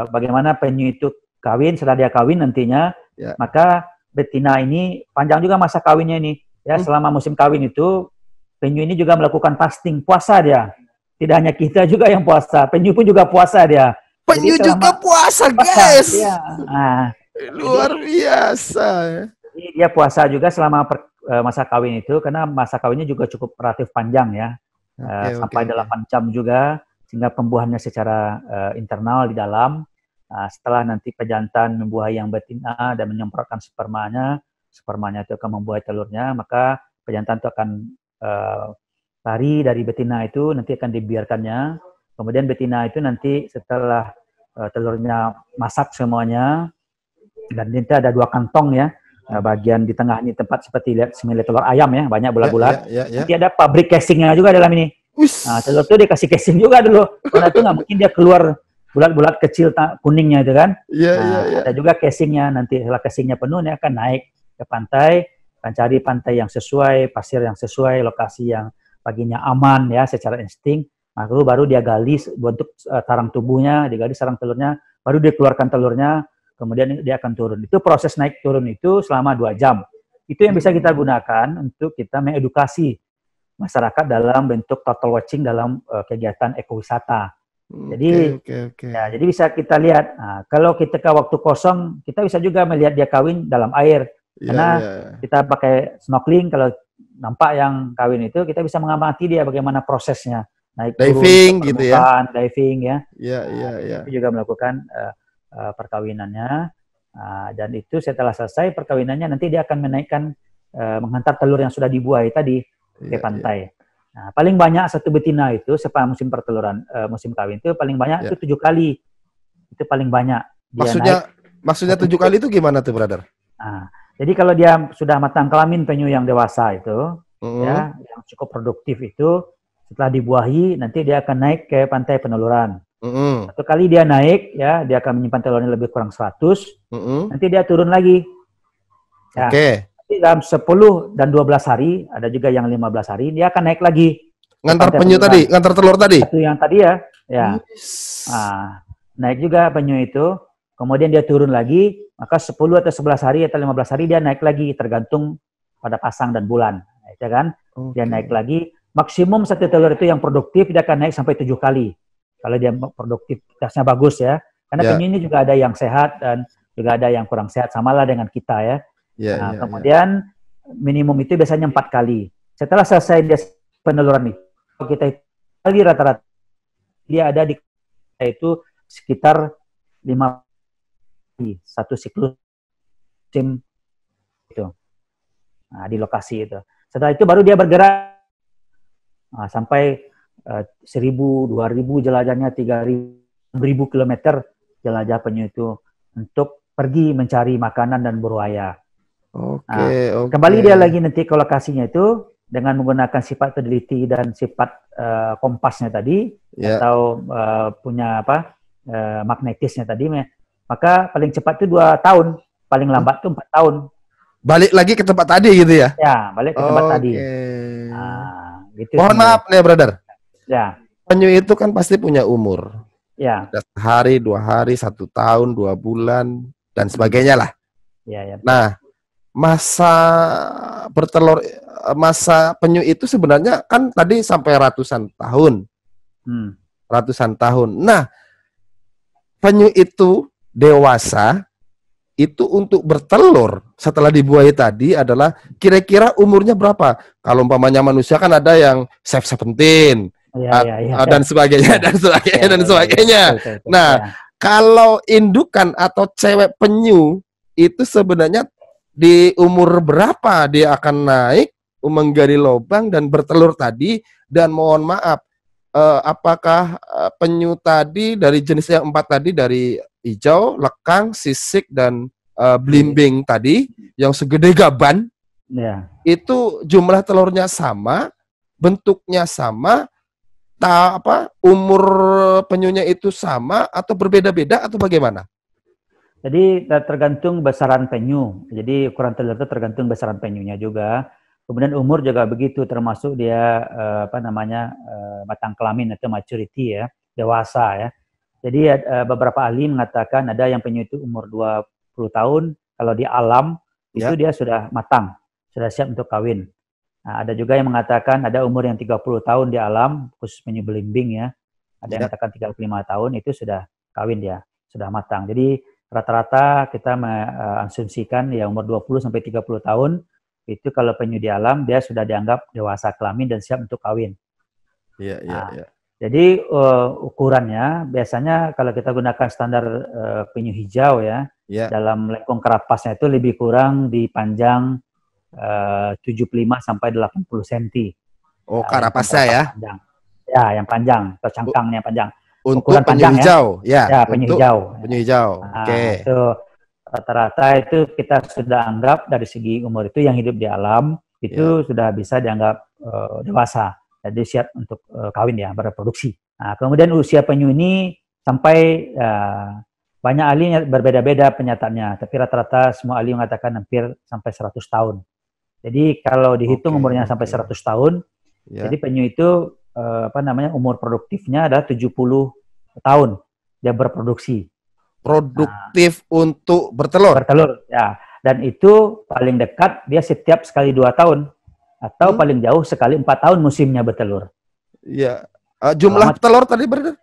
bagaimana penyu itu kawin, setelah dia kawin nantinya, maka betina ini panjang juga masa kawinnya ini. Ya, selama musim kawin itu penyu ini juga melakukan fasting, puasa dia. Tidak hanya kita juga yang puasa, penyu pun juga puasa dia. Penyu juga puasa, guys. Luar biasa. Dia puasa juga selama masa kawin itu, karena masa kawinnya juga cukup relatif panjang ya, sampai 8 jam juga, sehingga pembuahannya secara internal di dalam. Setelah nanti pejantan membuahi yang betina dan menyemprotkan spermanya itu akan membuahi telurnya, maka pejantan itu akan lari dari betina itu, nanti akan dibiarkannya. Kemudian betina itu nanti setelah telurnya masak semuanya, dan nanti ada 2 kantong ya, bagian di tengah ini tempat seperti lihat Semile telur ayam ya, banyak bulat-bulat. Nanti ada pabrik casingnya juga dalam ini. Telur itu dikasih casing juga dulu, karena itu nggak mungkin dia keluar bulat-bulat kecil kuningnya itu kan. Ada juga casingnya, nanti setelah casingnya penuh dia akan naik ke pantai, akan cari pantai yang sesuai, pasir yang sesuai, lokasi yang baginya aman ya secara insting. Lalu baru dia gali bentuk sarang tubuhnya, digali sarang telurnya, baru dia keluarkan telurnya, kemudian dia akan turun. Itu proses naik turun itu selama 2 jam. Itu yang bisa kita gunakan untuk kita mengedukasi masyarakat dalam bentuk total watching dalam kegiatan ekowisata. Jadi, ya, jadi bisa kita lihat. Kalau kita ke waktu kosong, kita bisa juga melihat dia kawin dalam air. Karena kita pakai snorkeling, kalau nampak yang kawin itu, kita bisa mengamati dia bagaimana prosesnya. Naik diving turun, gitu ya. Diving ya. Itu juga melakukan perkawinannya. Dan itu setelah selesai perkawinannya, nanti dia akan menaikkan, menghantar telur yang sudah dibuahi tadi ke pantai. Nah, paling banyak satu betina itu sepanjang musim perteluran, musim kawin itu paling banyak itu 7 kali. Itu paling banyak. Maksudnya 7 kali itu gimana tuh, brother? Jadi kalau dia sudah matang kelamin penyu yang dewasa itu, ya, yang cukup produktif itu, setelah dibuahi nanti dia akan naik ke pantai peneluran. Satu kali dia naik, ya, dia akan menyimpan telurnya lebih kurang 100. Nanti dia turun lagi. Ya, dalam 10 dan 12 hari, ada juga yang 15 hari, dia akan naik lagi. Ngantar penyu tadi, ngantar telur tadi. Satu yang tadi ya. Nah, naik juga penyu itu, kemudian dia turun lagi, maka 10 atau 11 hari atau 15 hari dia naik lagi, tergantung pada pasang dan bulan. Ya kan? Dia naik lagi, maksimum satu telur itu yang produktif dia akan naik sampai 7 kali. Kalau dia produktivitasnya bagus ya. Karena penyu ini juga ada yang sehat dan juga ada yang kurang sehat, samalah dengan kita ya. Kemudian minimum itu biasanya 4 kali. Setelah selesai dia peneluran itu, kita kali rata-rata dia ada di itu sekitar 5 satu siklus itu. Nah, di lokasi itu. Setelah itu baru dia bergerak sampai 1.000, 2.000 jelajahnya, 3.000 kilometer jelajah penyu itu untuk pergi mencari makanan dan berbuaya. Kembali dia lagi nanti ke lokasinya itu dengan menggunakan sifat teliti dan sifat kompasnya tadi atau punya magnetisnya tadi, maka paling cepat itu 2 tahun, paling lambat itu 4 tahun. Balik lagi ke tempat tadi gitu ya? Ya, balik ke tempat tadi. Gitu. Mohon maaf nih, brother. Ya. Penyu itu kan pasti punya umur. Ya. Hari, 2 hari, 1 tahun, 2 bulan, dan sebagainya lah. Ya. Nah, masa penyu itu sebenarnya kan tadi sampai ratusan tahun. Ratusan tahun. Nah, penyu itu dewasa itu untuk bertelur setelah dibuahi tadi adalah kira-kira umurnya berapa? Kalau umpamanya manusia kan ada yang seventeen dan sebagainya dan sebagainya. Nah, kalau indukan atau cewek penyu itu sebenarnya di umur berapa dia akan naik menggali lubang dan bertelur tadi? Dan mohon maaf, apakah penyu tadi dari jenis yang 4 tadi, dari hijau, lekang, sisik, dan belimbing tadi yang segede gaban, itu jumlah telurnya sama, bentuknya sama, umur penyunya itu sama atau berbeda-beda atau bagaimana? Jadi tergantung besaran penyu. Jadi ukuran telur itu tergantung besaran penyunya juga. Kemudian umur juga begitu, termasuk dia matang kelamin atau maturity ya, dewasa ya. Jadi beberapa ahli mengatakan ada yang penyu itu umur 20 tahun, kalau di alam itu dia sudah matang, sudah siap untuk kawin. Nah, ada juga yang mengatakan ada umur yang 30 tahun di alam, khusus penyu belimbing ya. Ada yang mengatakan 35 tahun itu sudah kawin dia, sudah matang. Jadi rata-rata kita mengasumsikan ya umur 20 sampai 30 tahun itu kalau penyu di alam dia sudah dianggap dewasa kelamin dan siap untuk kawin. Iya. Jadi ukurannya biasanya kalau kita gunakan standar penyu hijau ya, dalam lengkung kerapasnya itu lebih kurang di panjang 75 sampai 80 cm. Oh, karapasnya ya? Panjang. Ya, yang panjang, atau cangkangnya panjang. Untuk ukuran penyu hijau ya penyu hijau. Penyu hijau. Oke. Itu rata-rata itu kita sudah anggap dari segi umur itu yang hidup di alam itu sudah bisa dianggap dewasa, jadi siap untuk kawin ya, bereproduksi. Nah, kemudian usia penyu ini sampai banyak ahli berbeda-beda penyataannya, tapi rata-rata semua ahli mengatakan hampir sampai 100 tahun. Jadi kalau dihitung umurnya sampai 100 tahun, jadi penyu itu umur produktifnya adalah 70 tahun dia berproduksi. Produktif untuk bertelur. Bertelur, ya. Dan itu paling dekat dia setiap sekali 2 tahun atau paling jauh sekali 4 tahun musimnya bertelur. Iya. Jumlah telur tadi berapa?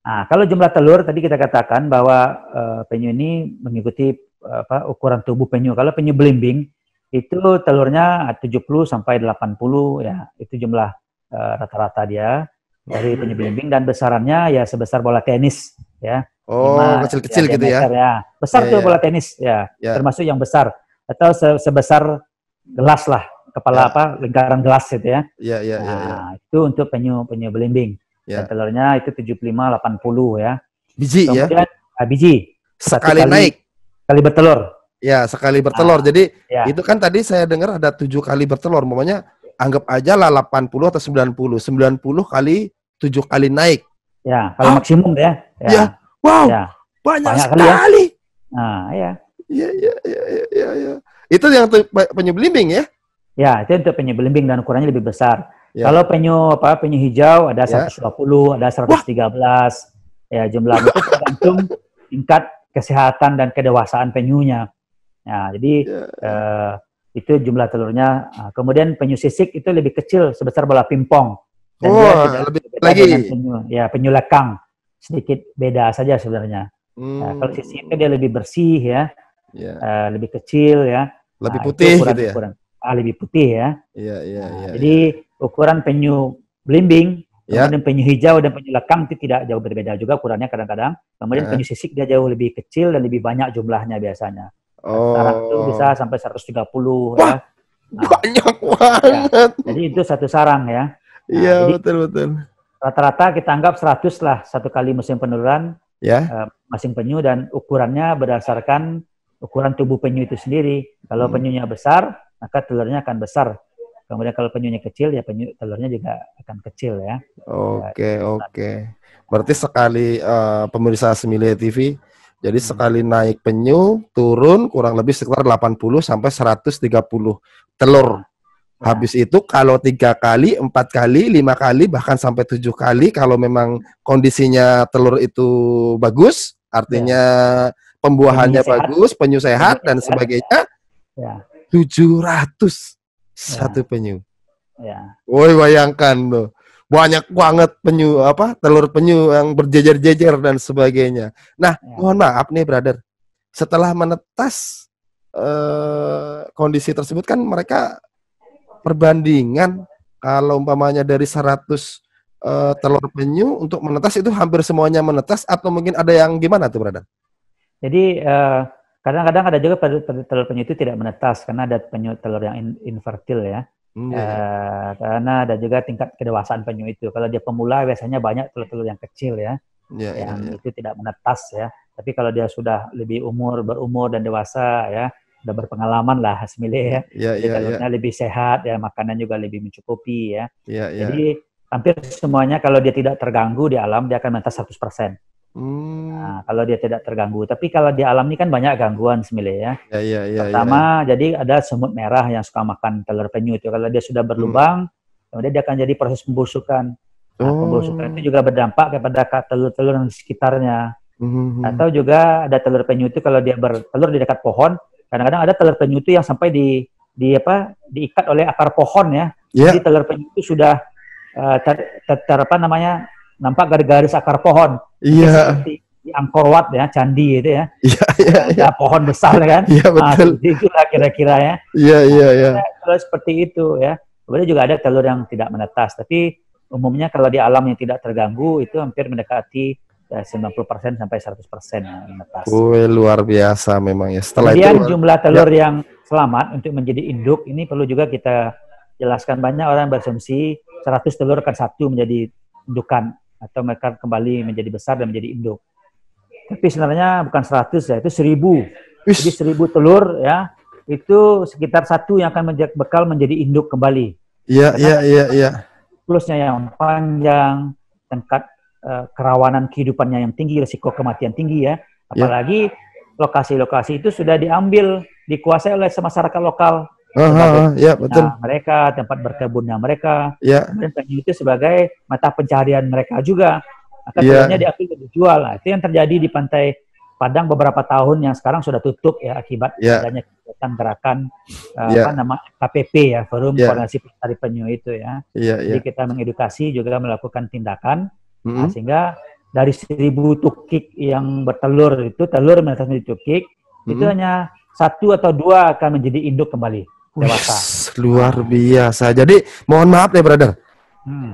Nah, kalau jumlah telur tadi kita katakan bahwa penyu ini mengikuti ukuran tubuh penyu. Kalau penyu belimbing itu telurnya 70 sampai 80 ya, itu jumlah rata-rata dia dari penyu belimbing, dan besarannya ya sebesar bola tenis ya. Kecil-kecil gitu ya. Besar tuh bola tenis ya, termasuk yang besar atau sebesar gelas lah, kepala lingkaran gelas gitu ya. Nah, itu untuk penyu belimbing. Dan telurnya itu 75-80 ya. Biji. Kemudian, biji. Sekali naik. Sekali bertelur. Ya, sekali bertelur. Jadi itu kan tadi saya dengar ada 7 kali bertelur. Makanya anggap aja lah 80 atau 90. 90 kali 7 kali naik. Ya, kalau maksimum ya. Ya. Wow, banyak sekali. Ya. Nah, ya. Iya. Itu yang penyu belimbing ya? Ya, itu untuk penyu belimbing dan ukurannya lebih besar. Ya. Kalau penyu hijau ada 120, ada 113. Ya, jumlahnya itu tergantung tingkat kesehatan dan kedewasaan penyunya. Nah, jadi itu jumlah telurnya. Kemudian penyu sisik itu lebih kecil, sebesar bola pingpong. Dan dia tidak lebih beda lagi dengan penyu lekang. Sedikit beda saja sebenarnya. Nah, kalau sisik itu dia lebih bersih ya, lebih kecil ya. Lebih putih gitu ya? Lebih putih ya. Jadi ukuran penyu belimbing, kemudian penyu hijau dan penyu lekang itu tidak jauh berbeda juga ukurannya kadang-kadang. Kemudian penyu sisik dia jauh lebih kecil dan lebih banyak jumlahnya biasanya. Sarang itu bisa sampai 130 ya. Banyak banget. Jadi itu satu sarang ya. Iya, betul. Rata-rata kita anggap 100 lah satu kali musim peneluran masing penyu, dan ukurannya berdasarkan ukuran tubuh penyu itu sendiri. Kalau penyunya besar, maka telurnya akan besar. Kemudian kalau penyunya kecil, ya telurnya juga akan kecil ya. Oke. Berarti sekali pemirsa Semile TV, jadi sekali naik penyu, turun kurang lebih sekitar 80 sampai 130 telur. Habis itu kalau 3 kali, 4 kali, 5 kali, bahkan sampai 7 kali, kalau memang kondisinya telur itu bagus, artinya pembuahannya bagus, penyu sehat dan sebagainya, 700 satu penyu. Woi, bayangkan tuh, banyak banget penyu telur penyu yang berjejer-jejer dan sebagainya. Nah, mohon maaf nih brother, setelah menetas kondisi tersebut kan mereka perbandingan kalau umpamanya dari 100 telur penyu untuk menetas itu hampir semuanya menetas, atau mungkin ada yang gimana tuh brother? Jadi kadang-kadang ada juga telur penyu itu tidak menetas karena ada penyu telur yang infertil ya. Karena ada juga tingkat kedewasaan penyu itu. Kalau dia pemula biasanya banyak telur-telur yang kecil ya, yang itu tidak menetas ya. Tapi kalau dia sudah lebih berumur dan dewasa ya, udah berpengalaman lah Semile ya. Telurnya lebih sehat ya, makanan juga lebih mencukupi ya. Jadi hampir semuanya kalau dia tidak terganggu di alam, dia akan menetas 100%. Nah, kalau dia tidak terganggu. Tapi kalau di alam ini kan banyak gangguan Semile ya. Pertama, jadi ada semut merah yang suka makan telur penyu itu. Kalau dia sudah berlubang, kemudian dia akan jadi proses pembusukan. Nah, pembusukan itu juga berdampak kepada telur-telur di sekitarnya. Atau juga ada telur penyu itu kalau dia bertelur di dekat pohon, kadang-kadang ada telur penyu itu yang sampai diikat oleh akar pohon ya. Jadi telur penyu itu sudah nampak garis-garis akar pohon. Seperti di Angkor Wat ya, candi itu ya. Ada pohon besar kan. Betul. Itulah kira-kira ya. Kalau seperti itu ya. Kemudian juga ada telur yang tidak menetas, tapi umumnya kalau di alam yang tidak terganggu itu hampir mendekati 90% sampai 100% menetas. Luar biasa memang ya. Setelah kemudian itu jumlah telur yang selamat untuk menjadi induk ini perlu juga kita jelaskan. Banyak orang berasumsi 100 telur akan satu menjadi indukan atau mereka kembali menjadi besar dan menjadi induk. Tapi sebenarnya bukan 100 ya, itu 1000. Jadi 1000 telur ya, itu sekitar satu yang akan bekal menjadi induk kembali. Siklusnya yang panjang, tingkat kerawanan kehidupannya yang tinggi, risiko kematian tinggi ya. Apalagi lokasi-lokasi itu sudah dikuasai oleh masyarakat lokal. Betul. Mereka, tempat berkebunnya mereka, kemudian penyu itu sebagai mata pencaharian mereka juga. Maka telurnya diambil dan dijual. Nah, itu yang terjadi di Pantai Padang beberapa tahun yang sekarang sudah tutup ya akibat adanya kegiatan gerakan KPP ya, Forum Koordinasi Pelestari Penyu itu ya. Jadi kita mengedukasi juga melakukan tindakan sehingga dari 1000 tukik yang bertelur itu, telur menetas menjadi tukik, itu hanya 1 atau 2 akan menjadi induk kembali dewasa. Luar biasa. Jadi mohon maaf nih brother,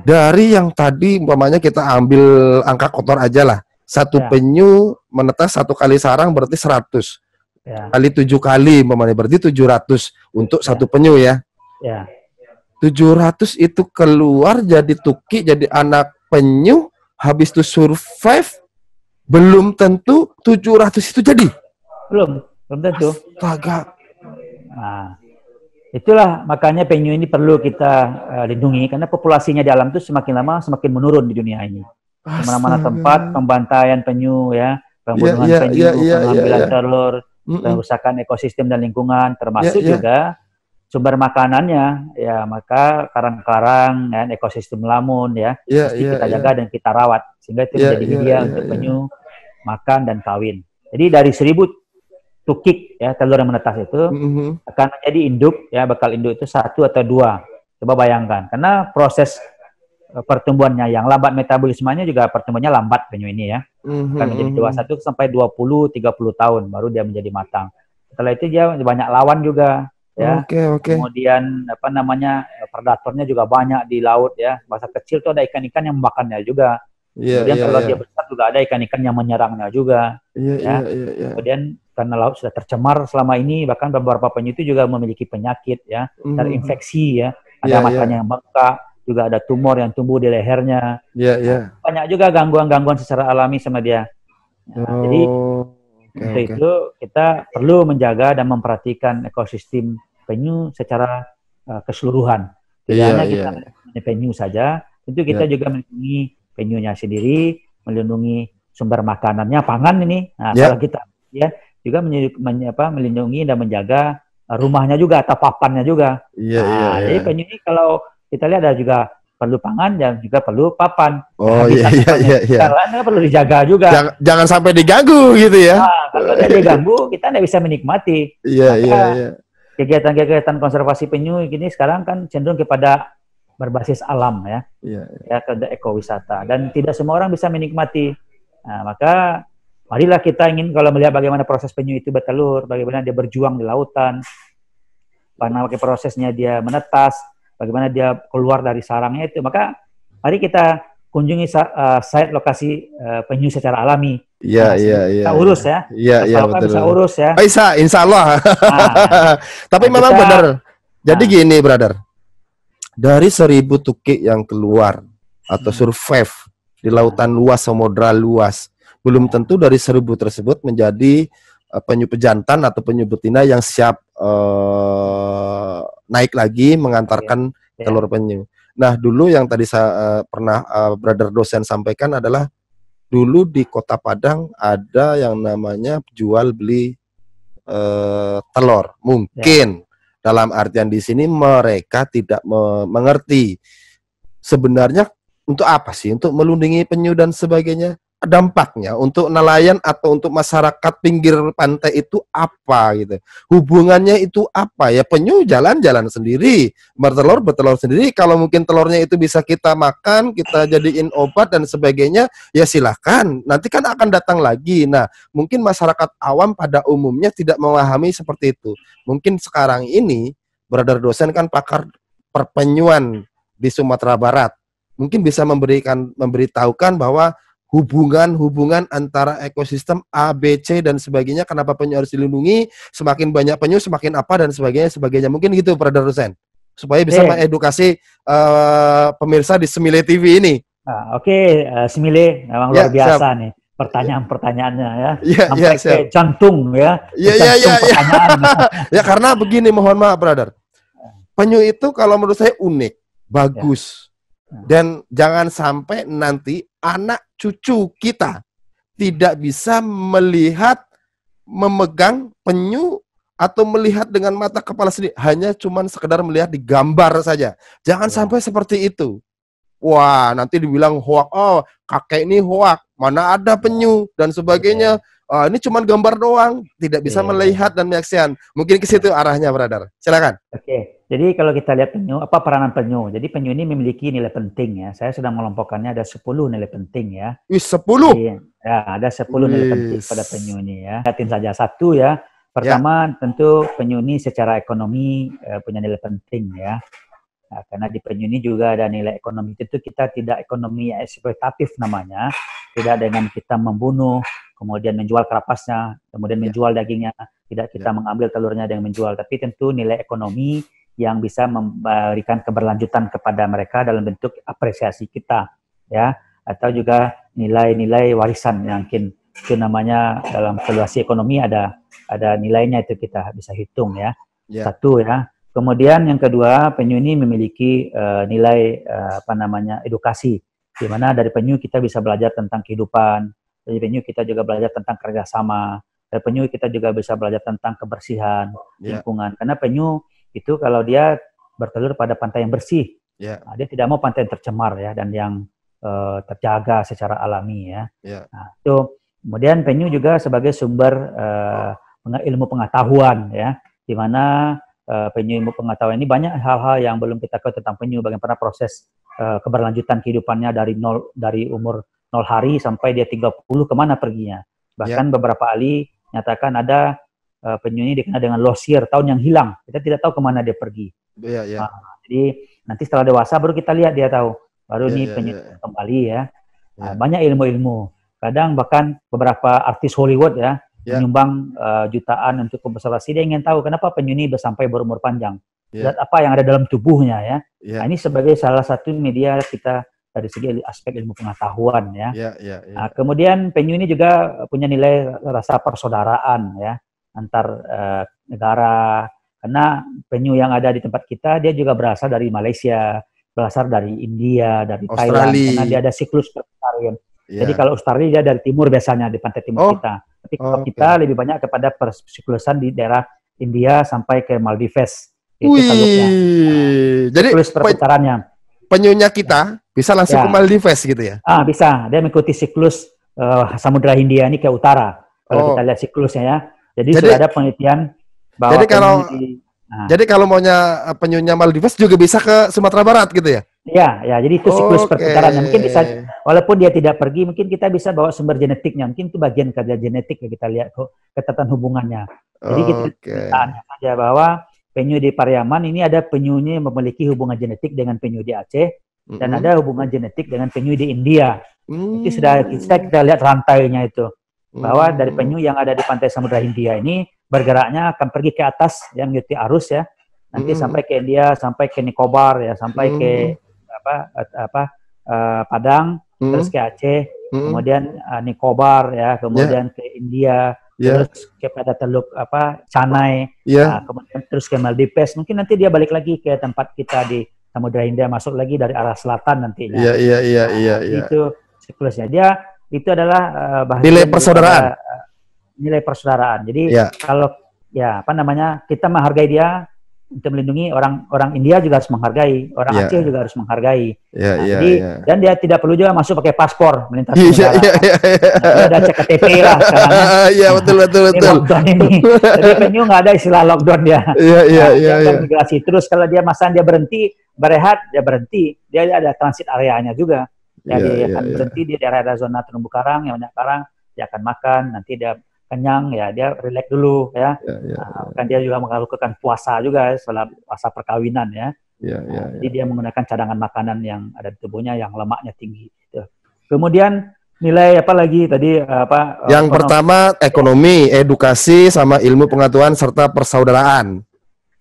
dari yang tadi umpamanya kita ambil angka kotor aja lah, satu penyu menetas 1 kali sarang berarti 100 kali 7 kali umpamanya berarti 700 untuk satu penyu ya. 700 itu keluar jadi tukik, jadi anak penyu, habis itu survive, belum tentu 700 itu jadi. Belum tentu. Astaga. Nah, itulah makanya penyu ini perlu kita lindungi, karena populasinya di alam itu semakin lama semakin menurun di dunia ini. Mana-mana tempat pembantaian penyu ya, pembunuhan penyu, pengambilan telur, kerusakan ekosistem dan lingkungan, termasuk juga sumber makanannya, ya maka karang-karang dan ekosistem lamun ya mesti kita jaga dan kita rawat sehingga itu menjadi media untuk penyu makan dan kawin. Jadi dari 1000 tukik ya telur yang menetas itu akan menjadi induk ya, bakal induk itu 1 atau 2. Coba bayangkan, karena proses pertumbuhannya yang lambat, metabolismenya juga pertumbuhannya lambat penyu ini ya. Akan menjadi dewasa itu sampai 20-30 tahun baru dia menjadi matang. Setelah itu dia banyak lawan juga ya. Kemudian apa namanya, predatornya juga banyak di laut ya. Masa kecil tuh ada ikan-ikan yang memakannya juga. Kemudian kalau dia besar juga ada ikan-ikan yang menyerangnya juga. Kemudian karena laut sudah tercemar selama ini, bahkan beberapa penyu itu juga memiliki penyakit ya, terinfeksi ya. Ada matanya yang bengkak, juga ada tumor yang tumbuh di lehernya. Banyak juga gangguan-gangguan secara alami sama dia. Jadi untuk itu kita perlu menjaga dan memperhatikan ekosistem penyu secara keseluruhan. Tidak hanya kita melindungi penyu saja, tentu kita juga melindungi penyunya sendiri, melindungi sumber makanannya, pangan ini. Nah, kalau kita ya juga melindungi dan menjaga rumahnya juga atau papannya juga. Jadi penyu ini kalau kita lihat ada juga perlu pangan dan juga perlu papan. Karena perlu dijaga juga. Jangan sampai diganggu gitu ya. Nah, kalau dia diganggu, kita tidak bisa menikmati. Kegiatan-kegiatan konservasi penyu ini sekarang kan cenderung kepada berbasis alam ya, kepada ekowisata, dan tidak semua orang bisa menikmati. Nah, maka marilah kita ingin kalau melihat bagaimana proses penyu itu bertelur, bagaimana dia berjuang di lautan, bagaimana prosesnya dia menetas, bagaimana dia keluar dari sarangnya itu, maka mari kita kunjungi site lokasi penyu secara alami. Kita urus ya. Betul. Bisa urus ya. Bisa, insya Allah. Tapi memang benar. Jadi gini, brother. Dari 1000 tukik yang keluar atau survive di lautan luas, samudra luas, belum tentu dari 1000 tersebut menjadi penyu pejantan atau penyu betina yang siap naik lagi mengantarkan telur penyu. Nah, dulu yang tadi saya pernah brother dosen sampaikan adalah dulu di Kota Padang ada yang namanya jual beli telur. Mungkin dalam artian di sini mereka tidak mengerti sebenarnya untuk apa sih, untuk melindungi penyu dan sebagainya. Dampaknya untuk nelayan atau untuk masyarakat pinggir pantai itu apa gitu, hubungannya itu apa ya. Penyu jalan-jalan sendiri, bertelur sendiri. Kalau mungkin telurnya itu bisa kita makan, kita jadiin obat dan sebagainya, ya silahkan, nanti kan akan datang lagi. Nah, mungkin masyarakat awam pada umumnya tidak memahami seperti itu. Mungkin sekarang ini brother dosen kan pakar perpenyuan di Sumatera Barat, mungkin bisa memberitahukan bahwa hubungan antara ekosistem A, B, C dan sebagainya, kenapa penyu harus dilindungi, semakin banyak penyu semakin apa dan sebagainya. Mungkin gitu brother dosen, supaya bisa mengedukasi pemirsa di Semile TV ini. Semile memang luar biasa nih pertanyaan-pertanyaannya ya. Sampai ke jantung ya. Ya karena begini, mohon maaf brother, penyu itu kalau menurut saya unik, bagus. Dan jangan sampai nanti anak cucu kita tidak bisa melihat, memegang penyu atau melihat dengan mata kepala sendiri, hanya cuman sekedar melihat di gambar saja. Jangan sampai seperti itu. Wah, nanti dibilang hoak, oh kakek ini hoak, mana ada penyu dan sebagainya. Ini cuman gambar doang, tidak bisa melihat dan menyaksikan. Mungkin ke situ arahnya, brother. Silakan. Jadi kalau kita lihat penyu, apa peranan penyu? Jadi penyu ini memiliki nilai penting ya. Saya sudah melompokkannya ada 10 nilai penting ya. 10? Jadi, ya, ada 10 nilai penting pada penyu ini ya. Lihatin saja satu ya. Pertama, tentu penyu ini secara ekonomi punya nilai penting ya. Nah, karena di penyu ini juga ada nilai ekonomi. Itu kita tidak ekonomi eksploitatif namanya. Tidak dengan kita membunuh, kemudian menjual kerapasnya, kemudian menjual dagingnya. Tidak kita mengambil telurnya dan menjual. Tapi tentu nilai ekonomi yang bisa memberikan keberlanjutan kepada mereka dalam bentuk apresiasi kita, ya, atau juga nilai-nilai warisan yang mungkin itu namanya dalam valuasi ekonomi ada nilainya, itu kita bisa hitung ya. Satu ya. Kemudian yang kedua, penyu ini memiliki nilai edukasi, di mana dari penyu kita bisa belajar tentang kehidupan, dari penyu kita juga belajar tentang kerjasama, Dari penyu kita juga bisa belajar tentang kebersihan lingkungan. Karena penyu itu kalau dia bertelur pada pantai yang bersih, dia tidak mau pantai yang tercemar ya, dan yang terjaga secara alami ya. Nah, itu kemudian penyu juga sebagai sumber ilmu pengetahuan ya, di mana penyu ilmu pengetahuan ini banyak hal-hal yang belum kita tahu tentang penyu, bagaimana proses keberlanjutan kehidupannya dari umur 0 hari sampai dia 30 kemana perginya. Bahkan beberapa ahli nyatakan ada penyu ini dikenal dengan lost year, tahun yang hilang. Kita tidak tahu kemana dia pergi. Nah, jadi nanti setelah dewasa baru kita lihat dia tahu. Baru ini penyu kembali ya. Banyak ilmu-ilmu. Kadang bahkan beberapa artis Hollywood ya menyumbang jutaan untuk konservasi. Dia ingin tahu kenapa penyu ini sampai berumur panjang. Zat apa yang ada dalam tubuhnya ya. Nah, ini sebagai salah satu media kita dari segi aspek ilmu pengetahuan ya. Nah, kemudian penyu ini juga punya nilai rasa persaudaraan ya antar negara, karena penyu yang ada di tempat kita dia juga berasal dari Malaysia, berasal dari India, dari Thailand, karena dia ada siklus perpustarian. Jadi kalau Australia dia dari timur biasanya di pantai timur kita, tapi kalau kita lebih banyak kepada persiklusan di daerah India sampai ke Maldives. Itu jadi perputarannya. Penyunya kita bisa langsung ke Maldives gitu ya? Bisa. Dia mengikuti siklus Samudra Hindia ini ke utara. Kalau kita lihat siklusnya ya. Jadi sudah ada penelitian bahwa jadi kalau maunya penyunya Maldives juga bisa ke Sumatera Barat gitu ya? Iya, jadi itu siklus perputarannya. Mungkin bisa, walaupun dia tidak pergi, mungkin kita bisa bawa sumber genetiknya. Mungkin itu bagian kerja genetik ya, kita lihat ketatan hubungannya. Jadi kita tanya saja bahwa penyu di Pariaman ini ada penyunya yang memiliki hubungan genetik dengan penyu di Aceh, dan ada hubungan genetik dengan penyu di India. Itu sudah kita lihat rantainya itu. Bahwa dari penyu yang ada di pantai Samudra Hindia ini bergeraknya akan pergi ke atas yang mengikuti arus ya. Nanti sampai ke India, sampai ke Nicobar ya, sampai ke Padang, terus ke Aceh, kemudian Nicobar ya, kemudian ke India, terus kepada Teluk Canai, kemudian terus ke Maldives. Mungkin nanti dia balik lagi ke tempat kita di Samudra Hindia, masuk lagi dari arah selatan nantinya. Itu siklusnya. Dia itu adalah nilai persaudaraan. Nilai persaudaraan. Jadi kalau kita menghargai dia untuk melindungi orang India juga harus menghargai, orang Aceh juga harus menghargai. Dan dia tidak perlu juga masuk pakai paspor melintasi negara. Dia ada cek KTP lah sekarang. Iya, betul. Lockdown ini. Jadi penyu nggak ada istilah lockdown dia. Dia migrasi terus, kalau dia dia berhenti berehat, dia berhenti. Dia ada transit areanya juga. Dia akan berhenti di daerah zona terumbu karang yang banyak karang, dia akan makan, nanti dia kenyang ya, dia relax dulu ya. Kan dia juga melakukan puasa juga setelah puasa perkawinan ya. Jadi dia menggunakan cadangan makanan yang ada di tubuhnya yang lemaknya tinggi gitu. Kemudian nilai apa lagi tadi yang pertama ekonomi, edukasi, sama ilmu pengetahuan serta persaudaraan.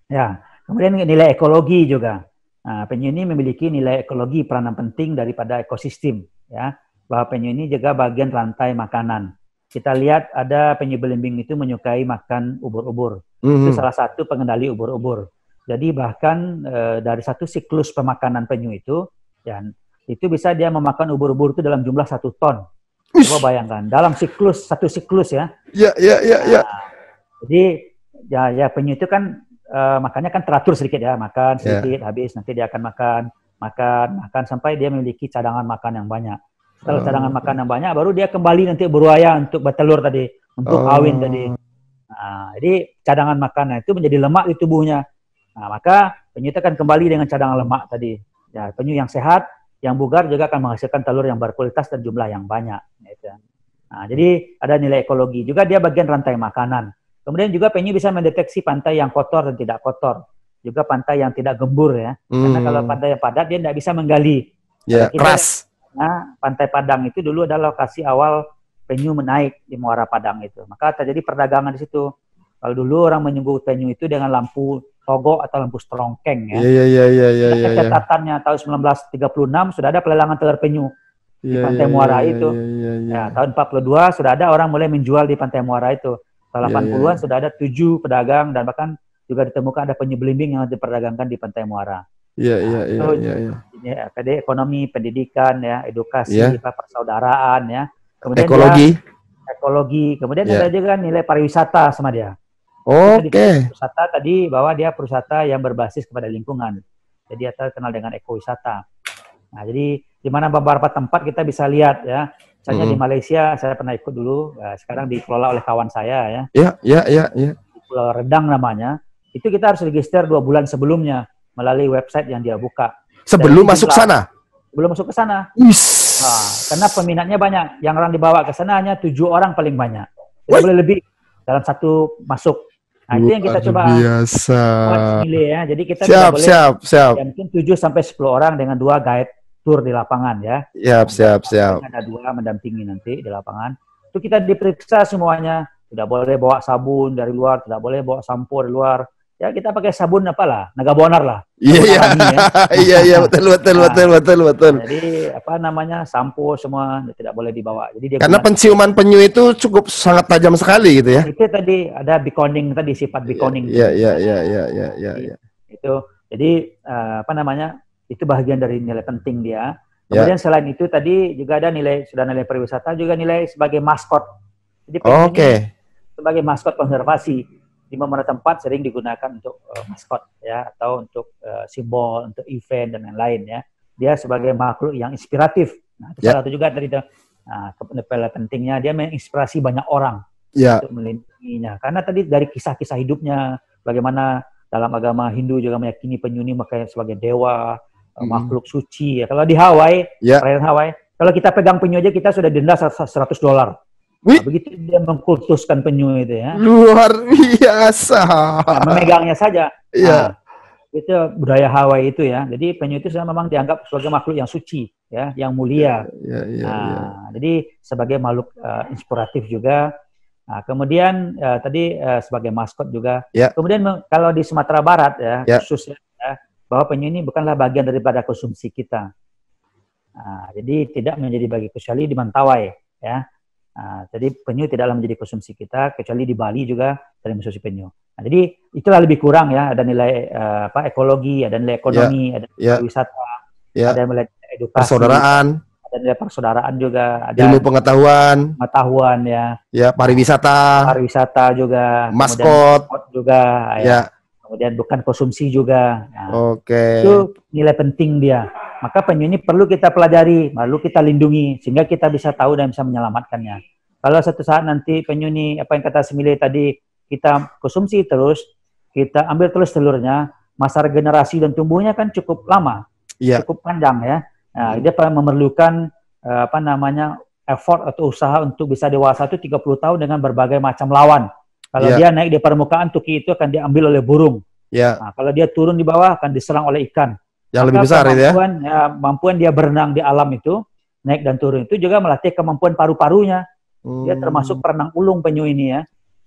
Ya, kemudian nilai ekologi juga. Nah, penyu ini memiliki nilai ekologi, peranan penting daripada ekosistem ya. Bahwa penyu ini juga bagian rantai makanan. Kita lihat ada penyu belimbing itu menyukai makan ubur-ubur. Itu salah satu pengendali ubur-ubur. Jadi bahkan dari satu siklus pemakanan penyu itu, itu bisa dia memakan ubur-ubur itu dalam jumlah 1 ton. Coba bayangkan, dalam satu siklus ya. Iya. Jadi ya penyu itu kan makannya kan teratur sedikit ya, makan sedikit, habis nanti dia akan makan sampai dia memiliki cadangan makan yang banyak. Kalau cadangan makan yang banyak, baru dia kembali nanti beruaya untuk bertelur tadi, untuk kawin tadi. Nah, jadi cadangan makanan itu menjadi lemak di tubuhnya. Nah, maka penyu itu akan kembali dengan cadangan lemak tadi. Ya, penyu yang sehat, yang bugar juga akan menghasilkan telur yang berkualitas dan jumlah yang banyak. Gitu. Nah, jadi ada nilai ekologi. Juga dia bagian rantai makanan. Kemudian juga penyu bisa mendeteksi pantai yang kotor dan tidak kotor. Juga pantai yang tidak gembur ya. Karena kalau pantai yang padat dia tidak bisa menggali. Keras. Nah, Pantai Padang itu dulu adalah lokasi awal penyu menaik di Muara Padang itu. Maka terjadi perdagangan di situ. Kalau dulu orang menyebut penyu itu dengan lampu togok atau lampu strongkeng ya. Iya. Catatannya tahun 1936 sudah ada pelelangan telur penyu di Pantai Muara itu. Ya, tahun 42 sudah ada orang mulai menjual di Pantai Muara itu. Tahun 80-an sudah ada 7 pedagang, dan bahkan juga ditemukan ada penyu belimbing yang diperdagangkan di Pantai Muara. Jadi ekonomi, pendidikan, ya, edukasi, persaudaraan, ya. Kemudian ekologi. ekologi. Kemudian ada juga nilai pariwisata sama dia. Oke. Pariwisata tadi bahwa dia pariwisata yang berbasis kepada lingkungan. Jadi dia terkenal dengan ekowisata. Nah, jadi di mana beberapa tempat kita bisa lihat ya. Misalnya di Malaysia saya pernah ikut dulu, sekarang dikelola oleh kawan saya ya. Iya. Di Pulau Redang namanya. Itu kita harus register 2 bulan sebelumnya melalui website yang dia buka. Sebelum masuk sana? Sebelum masuk ke sana. Nah, karena peminatnya banyak. Yang orang dibawa ke sana hanya 7 orang paling banyak. Tidak boleh lebih dalam satu masuk. Nah, itu yang kita coba biasa. Ya. Jadi kita siap. Ya, mungkin 7 sampai 10 orang dengan 2 guide tour di lapangan ya. Siap. Ada 2 mendampingi nanti di lapangan. Itu kita diperiksa semuanya. Tidak boleh bawa sabun dari luar, tidak boleh bawa sampo dari luar. Ya kita pakai sabun apalah, Naga Bonar lah. Iya, betul. Jadi apa namanya, sampo semua tidak boleh dibawa. Jadi dia karena penciuman penyu itu cukup sangat tajam sekali gitu ya. Itu tadi ada beaconing tadi, sifat beaconing. Iya. Itu. Jadi apa namanya? Itu bagian dari nilai penting dia. Kemudian selain itu tadi juga ada nilai pariwisata, juga nilai sebagai maskot. Jadi sebagai maskot konservasi. Di beberapa tempat sering digunakan untuk maskot ya, atau untuk simbol, untuk event dan lain-lain ya. Dia sebagai makhluk yang inspiratif. Nah, itu salah satu juga tadi itu. Nah, pentingnya dia menginspirasi banyak orang untuk melindunginya. Karena tadi dari kisah-kisah hidupnya, bagaimana dalam agama Hindu juga meyakini penyu ini makanya sebagai dewa, makhluk suci ya. Kalau di Hawaii, perairan Hawaii, kalau kita pegang penyu aja kita sudah denda $100. Nah, begitu dia mengkultuskan penyu itu ya. Luar biasa. Nah, memegangnya saja. Nah, itu budaya Hawaii itu ya. Jadi penyu itu memang dianggap sebagai makhluk yang suci ya, yang mulia. Jadi sebagai makhluk inspiratif juga. Nah, kemudian tadi sebagai maskot juga. Kemudian kalau di Sumatera Barat ya, khususnya bahwa penyu ini bukanlah bagian daripada konsumsi kita. Nah, jadi tidak menjadi bagian, kecuali di Mentawai ya. Nah, jadi penyu tidaklah menjadi konsumsi kita, kecuali di Bali juga sering mengkonsumsi penyu. Nah, jadi itulah lebih kurang ya, ada nilai ekologi, ada nilai ekonomi, ada nilai wisata, ada nilai edukasi, ada nilai persaudaraan juga, ada ilmu pengetahuan ya, pariwisata juga, maskot juga ya. Kemudian bukan konsumsi juga. Nah, itu nilai penting dia. Maka penyu ini perlu kita pelajari, perlu kita lindungi, sehingga kita bisa tahu dan bisa menyelamatkannya. Kalau satu saat nanti penyu ini, apa yang kata Semile tadi, kita konsumsi terus, kita ambil terus telurnya, masa regenerasi dan tumbuhnya kan cukup lama, cukup panjang ya. Nah, dia memerlukan effort atau usaha untuk bisa dewasa itu 30 tahun dengan berbagai macam lawan. Kalau dia naik di permukaan, tuki itu akan diambil oleh burung. Nah, kalau dia turun di bawah, akan diserang oleh ikan. Yang lebih besar itu ya? Kemampuan dia berenang di alam itu, naik dan turun itu juga melatih kemampuan paru-parunya. Dia termasuk perenang ulung penyu ini ya.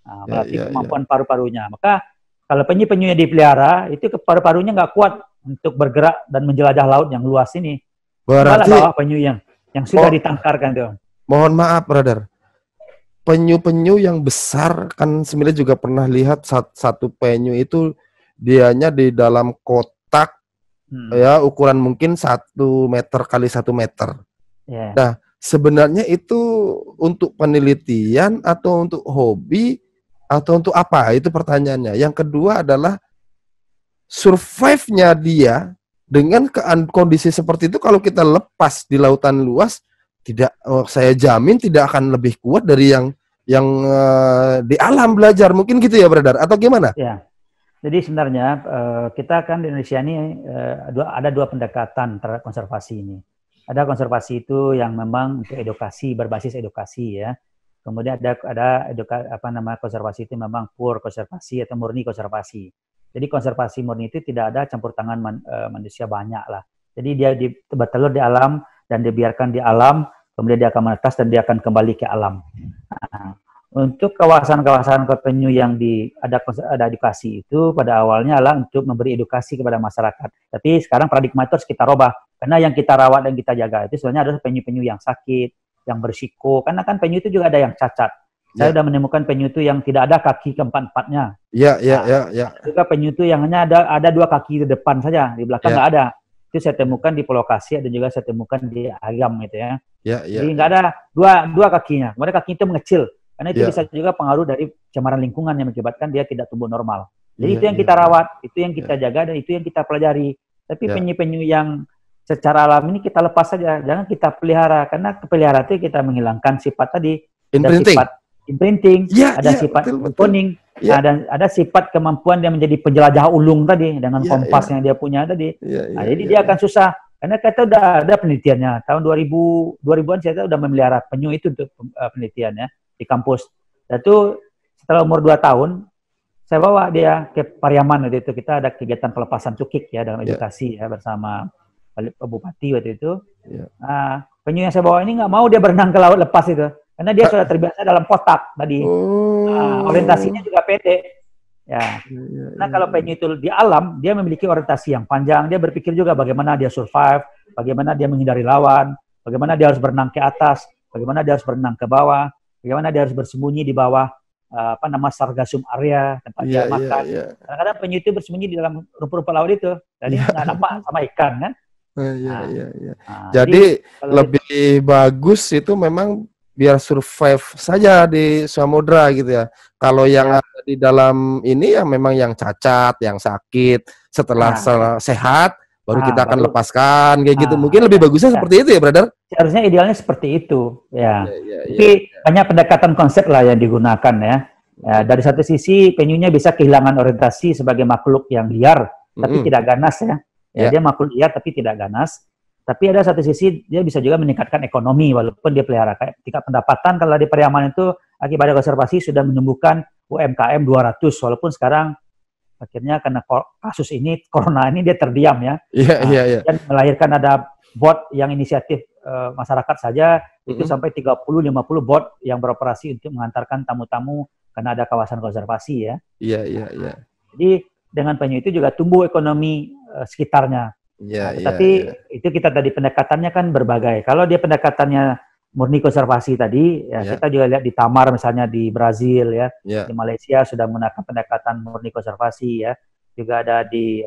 Nah, melatih kemampuan paru-parunya. Maka kalau penyu-penyunya dipelihara, itu paru-parunya nggak kuat untuk bergerak dan menjelajah laut yang luas ini. Berarti bawa penyu yang sudah ditangkarkan tuh. Mohon maaf, brother. Penyu-penyu yang besar, kan Semile juga pernah lihat satu penyu itu dianya di dalam kotak ya, ukuran mungkin 1 meter kali 1 meter. Nah, sebenarnya itu untuk penelitian atau untuk hobi atau untuk apa? Itu pertanyaannya. Yang kedua adalah survive-nya dia dengan kondisi seperti itu, kalau kita lepas di lautan luas, saya jamin tidak akan lebih kuat dari yang di alam belajar, mungkin gitu ya, brother, atau gimana? Ya, jadi sebenarnya kita kan di Indonesia ini ada 2 pendekatan terhadap konservasi ini. Ada konservasi itu yang memang untuk edukasi, berbasis edukasi ya. Kemudian ada konservasi itu memang pure konservasi atau murni konservasi. Jadi konservasi murni itu tidak ada campur tangan manusia banyak lah. Jadi dia bertelur di alam dan dibiarkan di alam, kemudian dia akan menetas dan dia akan kembali ke alam. Nah, untuk kawasan-kawasan penyu yang ada edukasi itu pada awalnya adalah untuk memberi edukasi kepada masyarakat. Tapi sekarang paradigma itu harus kita rubah. Karena yang kita rawat dan kita jaga itu sebenarnya adalah penyu-penyu yang sakit, yang bersiko. Karena kan penyu itu juga ada yang cacat. Saya sudah menemukan penyu itu yang tidak ada kaki keempat-empatnya. Juga penyu itu yang hanya ada 2 kaki di depan saja, di belakang nggak ada. Itu saya temukan di Pulau Kasih dan juga saya temukan di Agam gitu ya. Jadi nggak ada dua kakinya. Kemudian kakinya itu mengecil. Karena itu bisa juga pengaruh dari pencemaran lingkungan yang mengakibatkan dia tidak tumbuh normal. Jadi itu yang kita rawat, itu yang kita jaga, dan itu yang kita pelajari. Tapi penyu-penyu yang secara alam ini kita lepas saja, jangan kita pelihara. Karena kepeliharaan itu kita menghilangkan sifat tadi. Ada sifat imprinting, ada sifat cloning, ada sifat kemampuan dia menjadi penjelajah ulung tadi, dengan kompas yang dia punya tadi. Jadi dia akan susah. Karena kita udah ada penelitiannya. Tahun 2000-an saya udah memelihara penyu itu untuk penelitiannya di kampus. Dan itu setelah umur 2 tahun, saya bawa dia ke Pariaman waktu itu. Kita ada kegiatan pelepasan cukik ya dalam edukasi ya bersama Bupati waktu itu. Nah, penyu yang saya bawa ini nggak mau dia berenang ke laut lepas itu. Karena dia sudah terbiasa dalam kotak tadi. Orientasinya juga pendek. Ya. Nah, kalau penyu itu di alam, dia memiliki orientasi yang panjang. Dia berpikir juga bagaimana dia survive, bagaimana dia menghindari lawan, bagaimana dia harus berenang ke atas, bagaimana dia harus berenang ke bawah, bagaimana dia harus bersembunyi di bawah sargassum area tempat dia makan. Kadang-kadang penyu itu bersembunyi di dalam rumput-rumput laut itu, jadi nggak nampak sama ikan kan. Jadi lebih bagus itu memang biar survive saja di samudra gitu ya. Kalau yang ada di dalam ini yang memang yang cacat, yang sakit, setelah sehat baru kita akan lepaskan kayak gitu. Mungkin lebih bagusnya seperti itu ya, brother? Seharusnya idealnya seperti itu, ya. Tapi banyak pendekatan konsep lah yang digunakan ya. Dari satu sisi penyunya bisa kehilangan orientasi sebagai makhluk yang liar, tapi tidak ganas ya. Dia makhluk liar tapi tidak ganas. Tapi ada satu sisi dia bisa juga meningkatkan ekonomi walaupun dia pelihara. Tingkat pendapatan kalau di Pariaman itu akibat konservasi sudah menumbuhkan UMKM 200 walaupun sekarang akhirnya karena kasus ini corona ini dia terdiam ya. Dan melahirkan ada bot yang inisiatif masyarakat saja itu sampai 30-50 bot yang beroperasi untuk mengantarkan tamu-tamu karena ada kawasan konservasi ya. Jadi dengan penyu itu juga tumbuh ekonomi sekitarnya. Tapi itu kita tadi pendekatannya kan berbagai. Kalau dia pendekatannya murni konservasi tadi, kita juga lihat di Tamar misalnya di Brazil ya, di Malaysia sudah menggunakan pendekatan murni konservasi ya. Juga ada di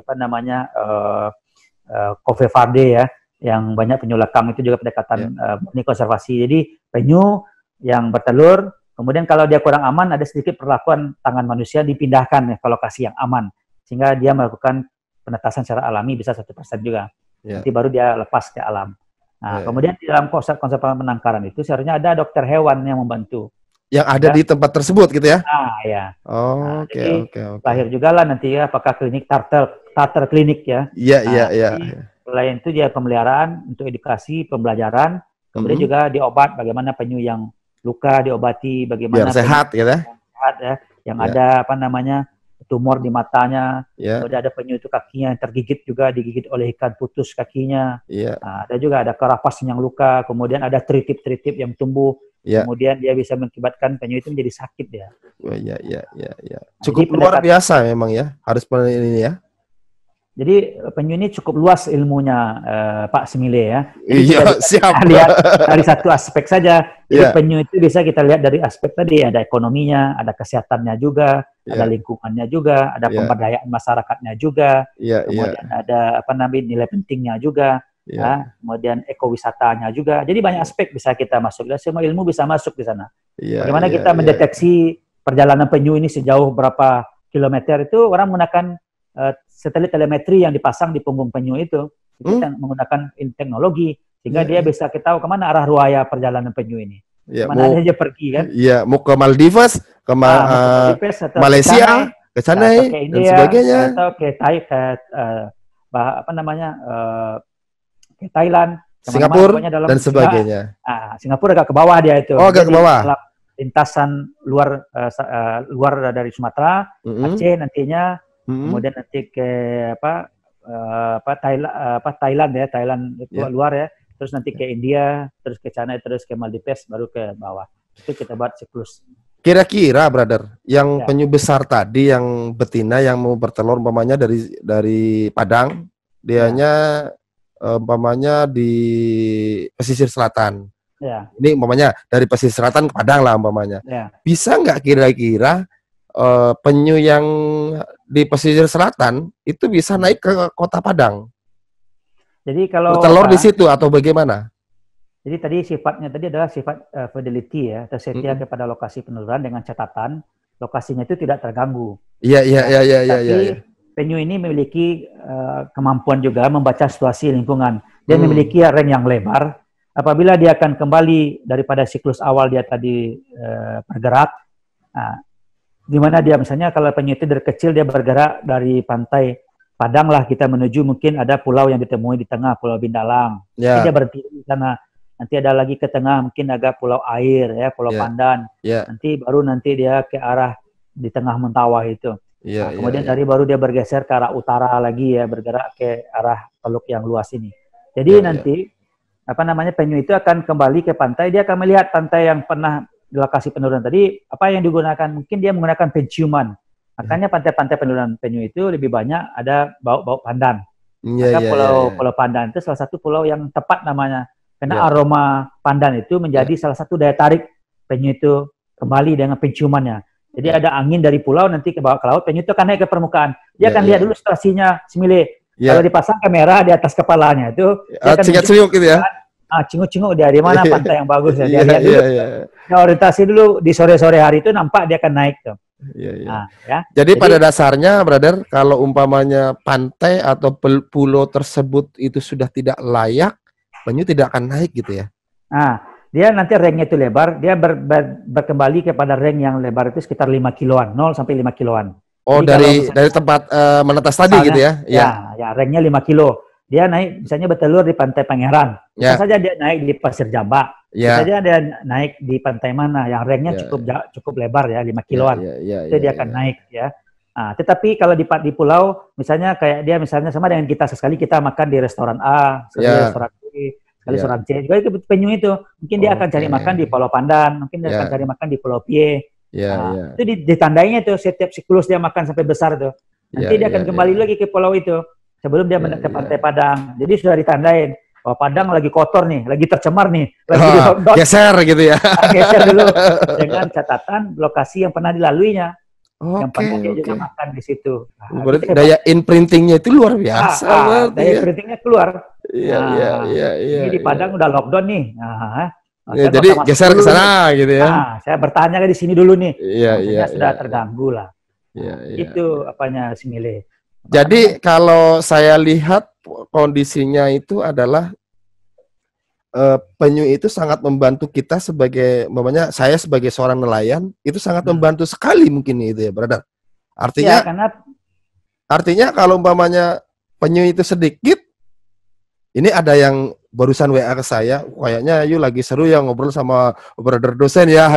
Cape Verde ya, yang banyak penyu lekang itu juga pendekatan murni konservasi. Jadi penyu yang bertelur, kemudian kalau dia kurang aman ada sedikit perlakuan tangan manusia dipindahkan ke lokasi yang aman, sehingga dia melakukan penetasan secara alami bisa 1% juga. Nanti baru dia lepas ke alam. Nah, kemudian di dalam konsep penangkaran itu seharusnya ada dokter hewan yang membantu. Yang ada di tempat tersebut gitu ya? Oke. Lahir juga lah nanti ya, apakah klinik tartar klinik ya. Selain itu dia pemeliharaan untuk edukasi, pembelajaran, kemudian juga diobat, bagaimana penyu yang luka diobati, bagaimana biar sehat gitu ya. Sehat ya. Yang ada tumor di matanya, kemudian ada penyu itu kakinya yang tergigit juga, digigit oleh ikan putus kakinya. Nah, ada juga ada karapas yang luka, kemudian ada tritip-tritip yang tumbuh, kemudian dia bisa mengakibatkan penyu itu menjadi sakit ya. Cukup luar biasa memang ya, harus ini ya. Jadi penyu ini cukup luas ilmunya Pak Smile ya. Siap. Lihat dari satu aspek saja. Jadi penyu itu bisa kita lihat dari aspek tadi, ada ekonominya, ada kesehatannya juga, ada lingkungannya juga, ada pemberdayaan masyarakatnya juga, kemudian ada nilai pentingnya juga, kemudian ekowisatanya juga. Jadi banyak aspek bisa kita masuk. Dan semua ilmu bisa masuk di sana. Bagaimana kita mendeteksi perjalanan penyu ini sejauh berapa kilometer itu orang menggunakan satelit telemetri yang dipasang di punggung penyu itu. Kita menggunakan teknologi sehingga dia bisa ketahui kemana arah ruaya perjalanan penyu ini. Mana aja pergi kan? Mau ke Maldives, ke Malaysia, ke sana dan sebagainya. Atau ke Thailand, Singapura dan sebagainya. Singapura agak ke bawah dia itu. Agak ke bawah. Lintasan luar dari Sumatera, Aceh nantinya. Kemudian nanti ke Thailand ya, Thailand itu luar ya, terus nanti ke India, terus ke China, terus ke Maldives, baru ke bawah. Itu kita buat siklus. Kira-kira, brother, yang penyu besar tadi, yang betina yang mau bertelur, umpamanya dari Padang, dianya umpamanya di pesisir selatan. Ini umpamanya dari pesisir selatan ke Padang lah umpamanya. Bisa nggak kira-kira penyu yang di pesisir selatan itu bisa naik ke kota Padang? Jadi kalau bertelur di situ atau bagaimana? Jadi tadi sifatnya tadi adalah sifat fidelity ya, atau setia kepada lokasi peneluran dengan catatan lokasinya itu tidak terganggu. Iya. Tapi penyu ini memiliki kemampuan juga membaca situasi lingkungan. Dia memiliki range yang lebar. Apabila dia akan kembali daripada siklus awal dia tadi bergerak, di mana dia misalnya kalau penyu itu dari kecil dia bergerak dari pantai Padang lah kita menuju mungkin ada pulau yang ditemui di tengah, Pulau Bindalang. Dia berhenti di sana. Nanti ada lagi ke tengah mungkin agak Pulau Air ya, Pulau Pandan. Nanti dia ke arah di tengah Mentawai itu. Kemudian dari baru dia bergeser ke arah utara lagi ya, bergerak ke arah Teluk yang luas ini. Jadi nanti penyu itu akan kembali ke pantai, dia akan melihat pantai yang pernah di lokasi penurunan tadi, apa yang digunakan, mungkin dia menggunakan penciuman. Makanya pantai-pantai penurunan penyu itu lebih banyak ada bau-bau pandan. Maka Pulau Pandan itu salah satu pulau yang tepat namanya. Karena aroma pandan itu menjadi salah satu daya tarik penyu itu kembali dengan penciumannya. Jadi ada angin dari pulau nanti ke bawah ke laut, penyu itu akan naik ke permukaan. Dia akan lihat dulu situasinya Smile. Kalau dipasang kamera di atas kepalanya itu, dia akan cinguk gitu ya. Cinguk dia di mana pantai yang bagus ya. Dia lihat dulu. Dia orientasi dulu di sore-sore hari itu nampak dia akan naik tuh. Jadi pada dasarnya, brother, kalau umpamanya pantai atau pulau tersebut itu sudah tidak layak, penyu tidak akan naik gitu ya. Dia nanti ringnya itu lebar, dia berkembali kepada ring yang lebar itu sekitar 5 kiloan, 0 sampai 5 kiloan. Oh, jadi dari tempat menetas tadi gitu ya? Ya, ringnya 5 kilo. Dia naik, misalnya bertelur di Pantai Pangeran. Bisa saja dia naik di Pasir Jamba. Bisa saja dia naik di pantai mana yang ringnya cukup lebar ya, 5 kiloan. Itu dia akan naik ya. Tetapi kalau di pulau, misalnya kayak dia misalnya sama dengan kita, sekali kita makan di restoran A, sekali restoran B, sekali restoran C. Juga itu penyu itu, mungkin dia akan cari makan di Pulau Pandan, mungkin dia akan cari makan di Pulau Pie. Itu ditandainya tuh setiap siklus dia makan sampai besar tuh. Nanti dia akan kembali lagi ke pulau itu sebelum dia ke Pantai Padang. Jadi sudah ditandain. Oh, Padang lagi kotor nih, lagi tercemar nih, lagi geser gitu ya. Geser dulu dengan catatan lokasi yang pernah dilaluinya. Yang pernah dia juga makan di situ. Berarti daya imprintingnya itu luar biasa. Daya imprintingnya keluar. Iya. Ini di Padang udah lockdown nih. Jadi geser ke sana gitu ya. Saya bertanya di sini dulu nih. Iya. Sudah terganggu lah. Itu Smile. Jadi kalau saya lihat kondisinya itu adalah penyu itu sangat membantu kita sebagai, saya sebagai seorang nelayan itu sangat membantu sekali mungkin itu ya, brother. Artinya kalau umpamanya penyu itu sedikit, ini ada yang barusan WA ke saya, kayaknya yuk lagi seru ya ngobrol sama brother dosen ya.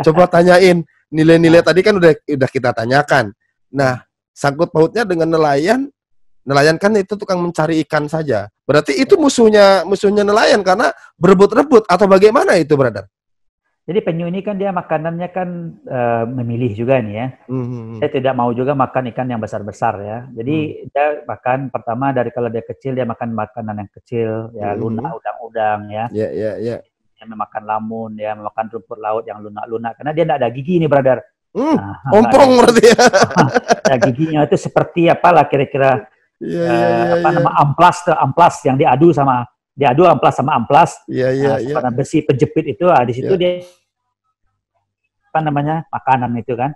Coba tanyain nilai-nilai tadi kan udah kita tanyakan. Nah, sangkut pautnya dengan nelayan kan itu tukang mencari ikan saja. Berarti itu musuhnya nelayan karena berebut-rebut atau bagaimana itu, brother? Jadi penyu ini kan dia makanannya kan memilih juga nih ya. Dia tidak mau juga makan ikan yang besar-besar ya. Jadi dia makan pertama dari kalau dia kecil dia makan makanan yang kecil ya, lunak, udang-udang ya. Iya. Dia memakan lamun, dia memakan rumput laut yang lunak-lunak karena dia tidak ada gigi nih, brother. Ompong berarti ya. Giginya itu seperti apalah kira-kira amplas yang diadu amplas sama amplas. Karena besi penjepit itu di situ dia makanan itu kan.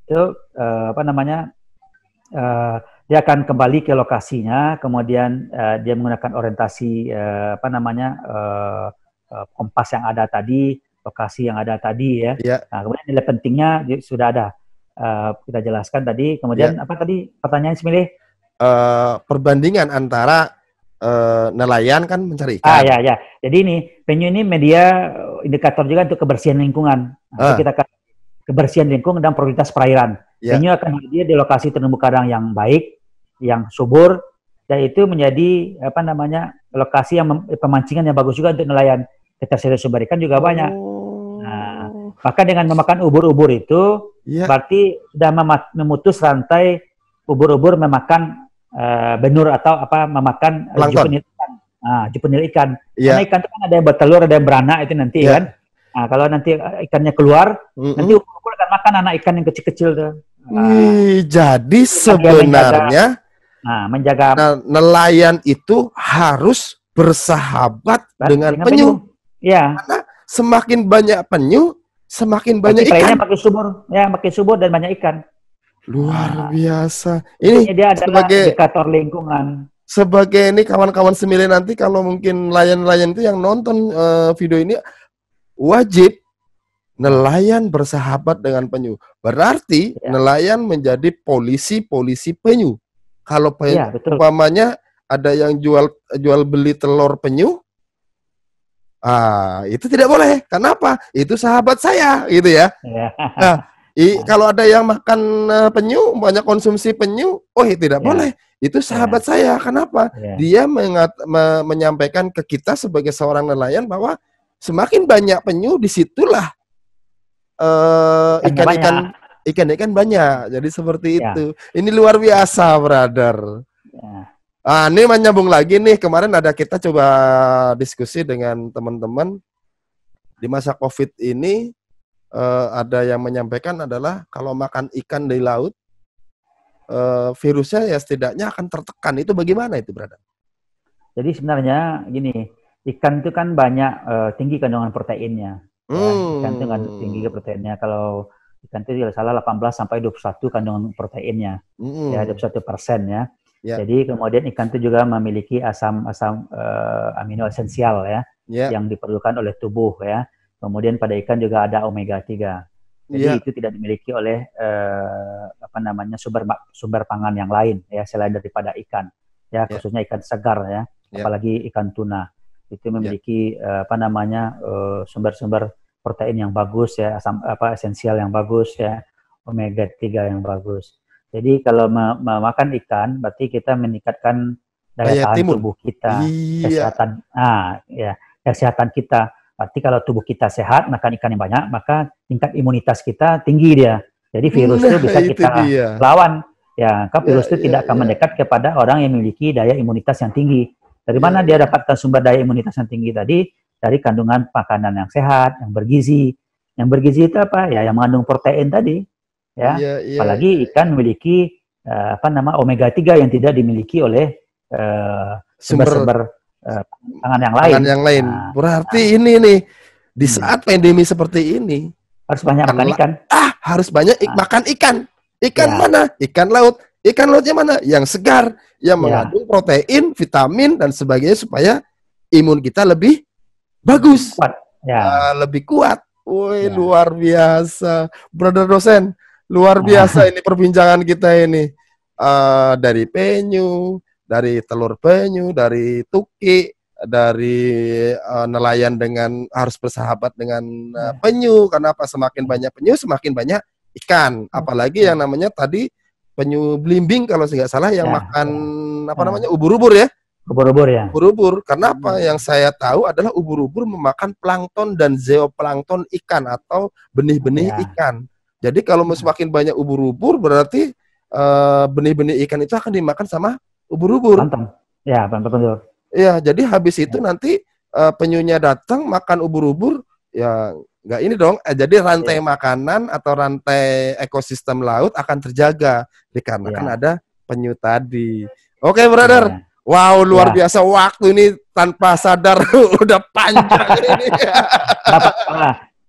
Itu dia akan kembali ke lokasinya, kemudian dia menggunakan orientasi kompas yang ada tadi, lokasi yang ada tadi ya. Nah, kemudian nilai pentingnya sudah ada. Kita jelaskan tadi. Kemudian apa tadi pertanyaan Smile? Perbandingan antara nelayan kan mencari ikan. Ya. Jadi ini penyu ini media indikator juga untuk kebersihan lingkungan. Kita kebersihan lingkungan dan prioritas perairan. Penyu akan hadir di lokasi terumbu karang yang baik, yang subur, dan itu menjadi lokasi yang pemancingan yang bagus juga untuk nelayan. Ketersediaan sumber ikan juga banyak. Maka dengan memakan ubur-ubur itu berarti sudah memutus rantai ubur-ubur memakan benur atau memakan juvenil ikan. Juvenil ikan. Karena ikan itu kan ada yang bertelur, ada yang beranak itu nanti kan. Nah, kalau nanti ikannya keluar, nanti ubur-ubur akan makan anak ikan yang kecil-kecil tuh. Jadi sebenarnya menjaga nelayan itu harus bersahabat dengan penyu. Ya. Karena semakin banyak penyu, semakin banyak ikan. Makin subur dan banyak ikan. Luar biasa. Ini dia adalah indikator lingkungan. Sebagai ini kawan-kawan semile nanti kalau mungkin nelayan-nelayan itu yang nonton video ini wajib nelayan bersahabat dengan penyu. Berarti nelayan menjadi polisi penyu. Kalau umpamanya ada yang jual beli telur penyu, itu tidak boleh. Kenapa? Itu sahabat saya, gitu ya. Nah, kalau ada yang makan penyu, banyak konsumsi penyu, tidak boleh. Itu sahabat saya. Kenapa? Dia menyampaikan ke kita sebagai seorang nelayan bahwa semakin banyak penyu, disitulah ikan-ikan banyak. Jadi seperti itu. Ini luar biasa, brother. Ini menyambung lagi nih. Kemarin kita coba diskusi dengan teman-teman di masa COVID ini. Ada yang menyampaikan adalah kalau makan ikan di laut, virusnya ya setidaknya akan tertekan. Itu bagaimana itu, brother? Jadi sebenarnya gini, ikan itu kan banyak tinggi kandungan proteinnya. Ikan itu kan tinggi proteinnya. Kalau ikan itu tidak salah 18 sampai 21 kandungan proteinnya, ya 21% ya. Jadi kemudian ikan itu juga memiliki asam amino esensial yang diperlukan oleh tubuh ya. Kemudian pada ikan juga ada omega 3. Jadi itu tidak dimiliki oleh sumber pangan yang lain ya selain daripada ikan ya, khususnya ikan segar ya, apalagi ikan tuna. Itu memiliki sumber-sumber protein yang bagus ya, esensial yang bagus ya, omega 3 yang bagus. Jadi kalau memakan ikan berarti kita meningkatkan daya tahan tubuh kita, kesehatan kita. Berarti kalau tubuh kita sehat, makan ikan yang banyak, maka tingkat imunitas kita tinggi dia. Jadi virus itu bisa kita lawan. Ya, virus itu tidak akan mendekat kepada orang yang memiliki daya imunitas yang tinggi. Dari mana dia dapatkan sumber daya imunitas yang tinggi tadi? Dari kandungan makanan yang sehat, yang bergizi. Yang bergizi itu apa? Ya, yang mengandung protein tadi. Ya, apalagi ikan memiliki omega 3 yang tidak dimiliki oleh sumber-sumber pangan yang lain. Berarti ini nih di saat pandemi seperti ini harus banyak makan ikan. Harus banyak makan ikan. Ikan mana? Ikan laut. Ikan lautnya mana? Yang segar, yang mengandung protein, vitamin dan sebagainya supaya imun kita lebih bagus, lebih kuat. Woi, luar biasa, brother dosen. Luar biasa ini perbincangan kita ini. Dari penyu, dari telur penyu, dari tuki, dari nelayan dengan harus bersahabat dengan penyu. Kenapa? Semakin banyak penyu, semakin banyak ikan. Apalagi yang namanya tadi penyu belimbing kalau nggak salah yang makan ubur-ubur ya. Ubur-ubur. Karena apa? Yang saya tahu adalah ubur-ubur memakan plankton dan zooplankton ikan atau benih-benih ikan. Jadi kalau semakin banyak ubur-ubur berarti benih-benih ikan itu akan dimakan sama ubur-ubur. Betul. Ya, jadi habis itu nanti penyunya datang makan ubur-ubur, ya nggak ini dong. Jadi rantai makanan atau rantai ekosistem laut akan terjaga dikarenakan ada penyu tadi. Oke, brother. Wow, luar biasa waktu ini tanpa sadar udah panjang ini.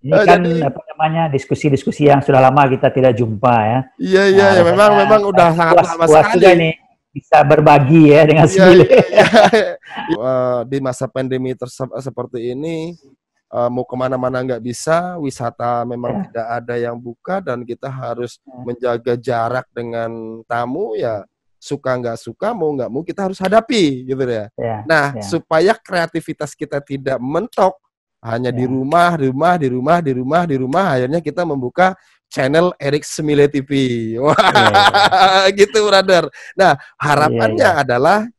Ini kan diskusi-diskusi yang sudah lama kita tidak jumpa ya. Iya, memang udah sangat lama sekali. Ini bisa berbagi ya dengan semile. Di masa pandemi seperti ini, mau kemana-mana nggak bisa, wisata memang tidak ada yang buka dan kita harus menjaga jarak dengan tamu ya. Suka nggak suka, mau nggak mau kita harus hadapi gitu ya. Supaya kreativitas kita tidak mentok hanya di rumah, akhirnya kita membuka channel Erik Semile TV. Wah, gitu brother. Nah, harapannya adalah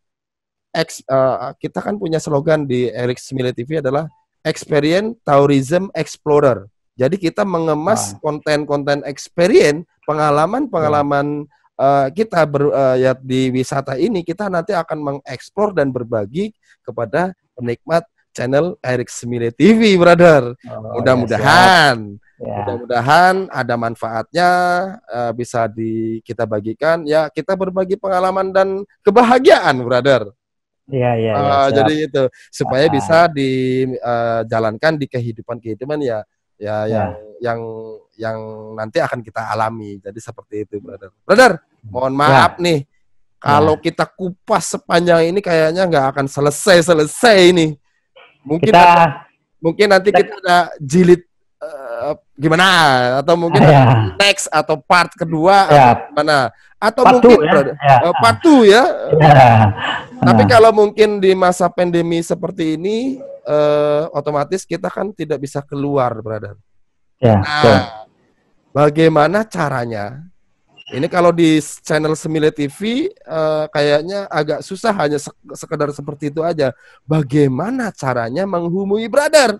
kita kan punya slogan di Erik Semile TV adalah Experience Tourism Explorer. Jadi kita mengemas konten-konten experience, pengalaman-pengalaman kita di wisata ini, kita nanti akan mengeksplor dan berbagi kepada penikmat channel Erik Semile TV, brother. Mudah-mudahan ada manfaatnya, bisa kita bagikan. Ya, kita berbagi pengalaman dan kebahagiaan, brother. Iya, iya, iya. Jadi itu supaya Ah, bisa dijalankan di kehidupan ya, ya ya, yang nanti akan kita alami. Jadi seperti itu, brother. Brother, mohon maaf ya, nih, kalau ya. kita kupas sepanjang ini kayaknya nggak akan selesai ini. Mungkin Kita, ada, mungkin nanti kita ada jilid gimana, atau mungkin ada ya, next atau part kedua atau ya, gimana, atau patu mungkin ya, ya, part 2 ya. ya. Tapi Ah, kalau mungkin di masa pandemi seperti ini, otomatis kita kan tidak bisa keluar, brother. ya, betul. Nah, bagaimana caranya? Ini kalau di channel Semile TV, kayaknya agak susah, hanya sekedar seperti itu aja. Bagaimana caranya menghubungi brother?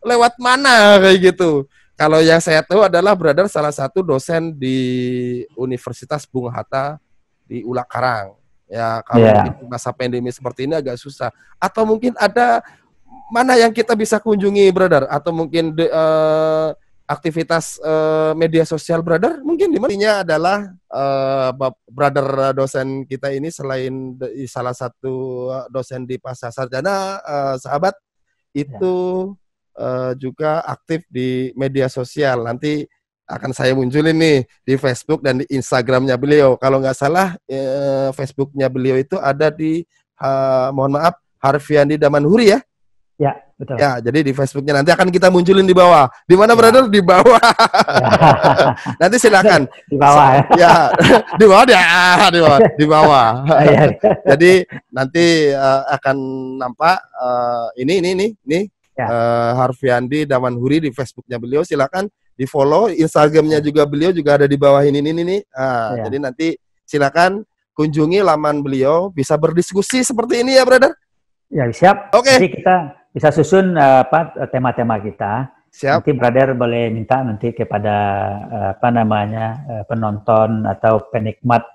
Lewat mana kayak gitu? Kalau yang saya tahu adalah brother salah satu dosen di Universitas Bung Hatta di Ula Karang. Ya, kalau mungkin Ya, di masa pandemi seperti ini agak susah. Atau mungkin ada mana yang kita bisa kunjungi, brother? Atau mungkin aktivitas media sosial, brother? Mungkin di mana adalah brother dosen kita ini selain salah satu dosen di Pasca Sarjana, sahabat ya, itu juga aktif di media sosial. Nanti akan saya munculin nih di Facebook dan di Instagramnya beliau. Kalau nggak salah Facebooknya beliau itu ada di mohon maaf, Harfiandi Damanhuri ya. ya, betul. Ya, jadi di Facebooknya nanti akan kita munculin di bawah. Di mana, Ya, brother? Di bawah. ya. Nanti silakan. Di bawah ya. Ya, di bawah ya, di bawah, di bawah. Ya, Jadi nanti akan nampak ini ya, Harfiandi Damanhuri di Facebooknya beliau. Silakan di follow. Instagramnya juga beliau juga ada di bawah ini. Jadi ya. nanti silakan kunjungi laman beliau, bisa berdiskusi seperti ini ya, brother. Ya, siap. Nanti Oke, kita bisa susun tema-tema kita. siap. Nanti brother boleh minta nanti kepada penonton atau penikmat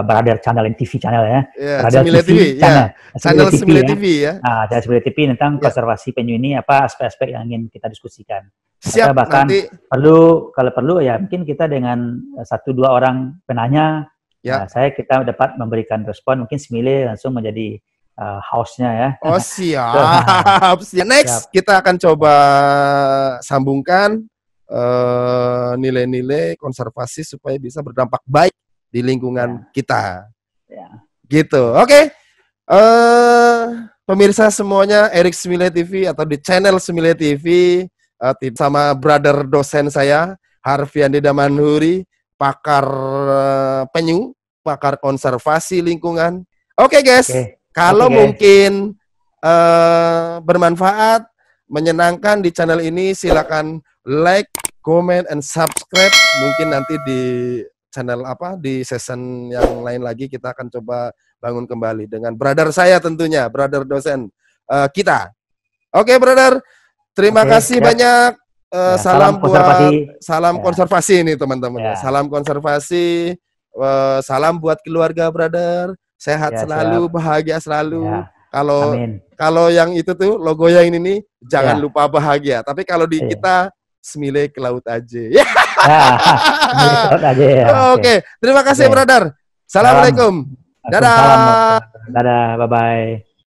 brother channel TV channel ya. Ya, Brother Semile TV TV, channel, ya. Channel TV Semile ya. TV ya. Nah, channel Semile TV tentang Ya, konservasi penyu ini apa aspek-aspek yang ingin kita diskusikan. Atau siap bahkan nanti. kalau perlu ya mungkin kita dengan 1-2 orang penanya, Ya. kita dapat memberikan respon, mungkin Semile langsung menjadi host-nya ya. Oh, siap. Siap. Next, Siap. kita akan coba sambungkan nilai-nilai konservasi supaya bisa berdampak baik di lingkungan Ya, kita. ya. Gitu. Oke. Pemirsa semuanya, Erik Semile TV atau di channel Semile TV sama brother dosen saya, Harfiandi Damanhuri, pakar penyu, pakar konservasi lingkungan. Oke, guys. Oke. Kalau Oke, guys. mungkin bermanfaat, menyenangkan di channel ini, silakan like, comment, and subscribe. Mungkin nanti di channel di season yang lain lagi kita akan coba bangun kembali dengan brother saya tentunya, brother dosen kita. Oke, brother. Terima kasih Siap. banyak. Ya, Salam salam konservasi. salam Ya, konservasi ini teman-teman ya. ya, Salam konservasi. Salam buat keluarga, brother. Sehat ya, selalu, siap. bahagia selalu. Ya, Kalau amin. kalau yang itu tuh logo yang ini jangan Ya, lupa bahagia. Tapi kalau di iya. kita semile ke laut aja. Ya. Ya, ini ikut aja ya. Oke, terima kasih Oke. brother. Salam. Assalamualaikum. Waalaikumsalam. Dadah. Dadah, bye-bye.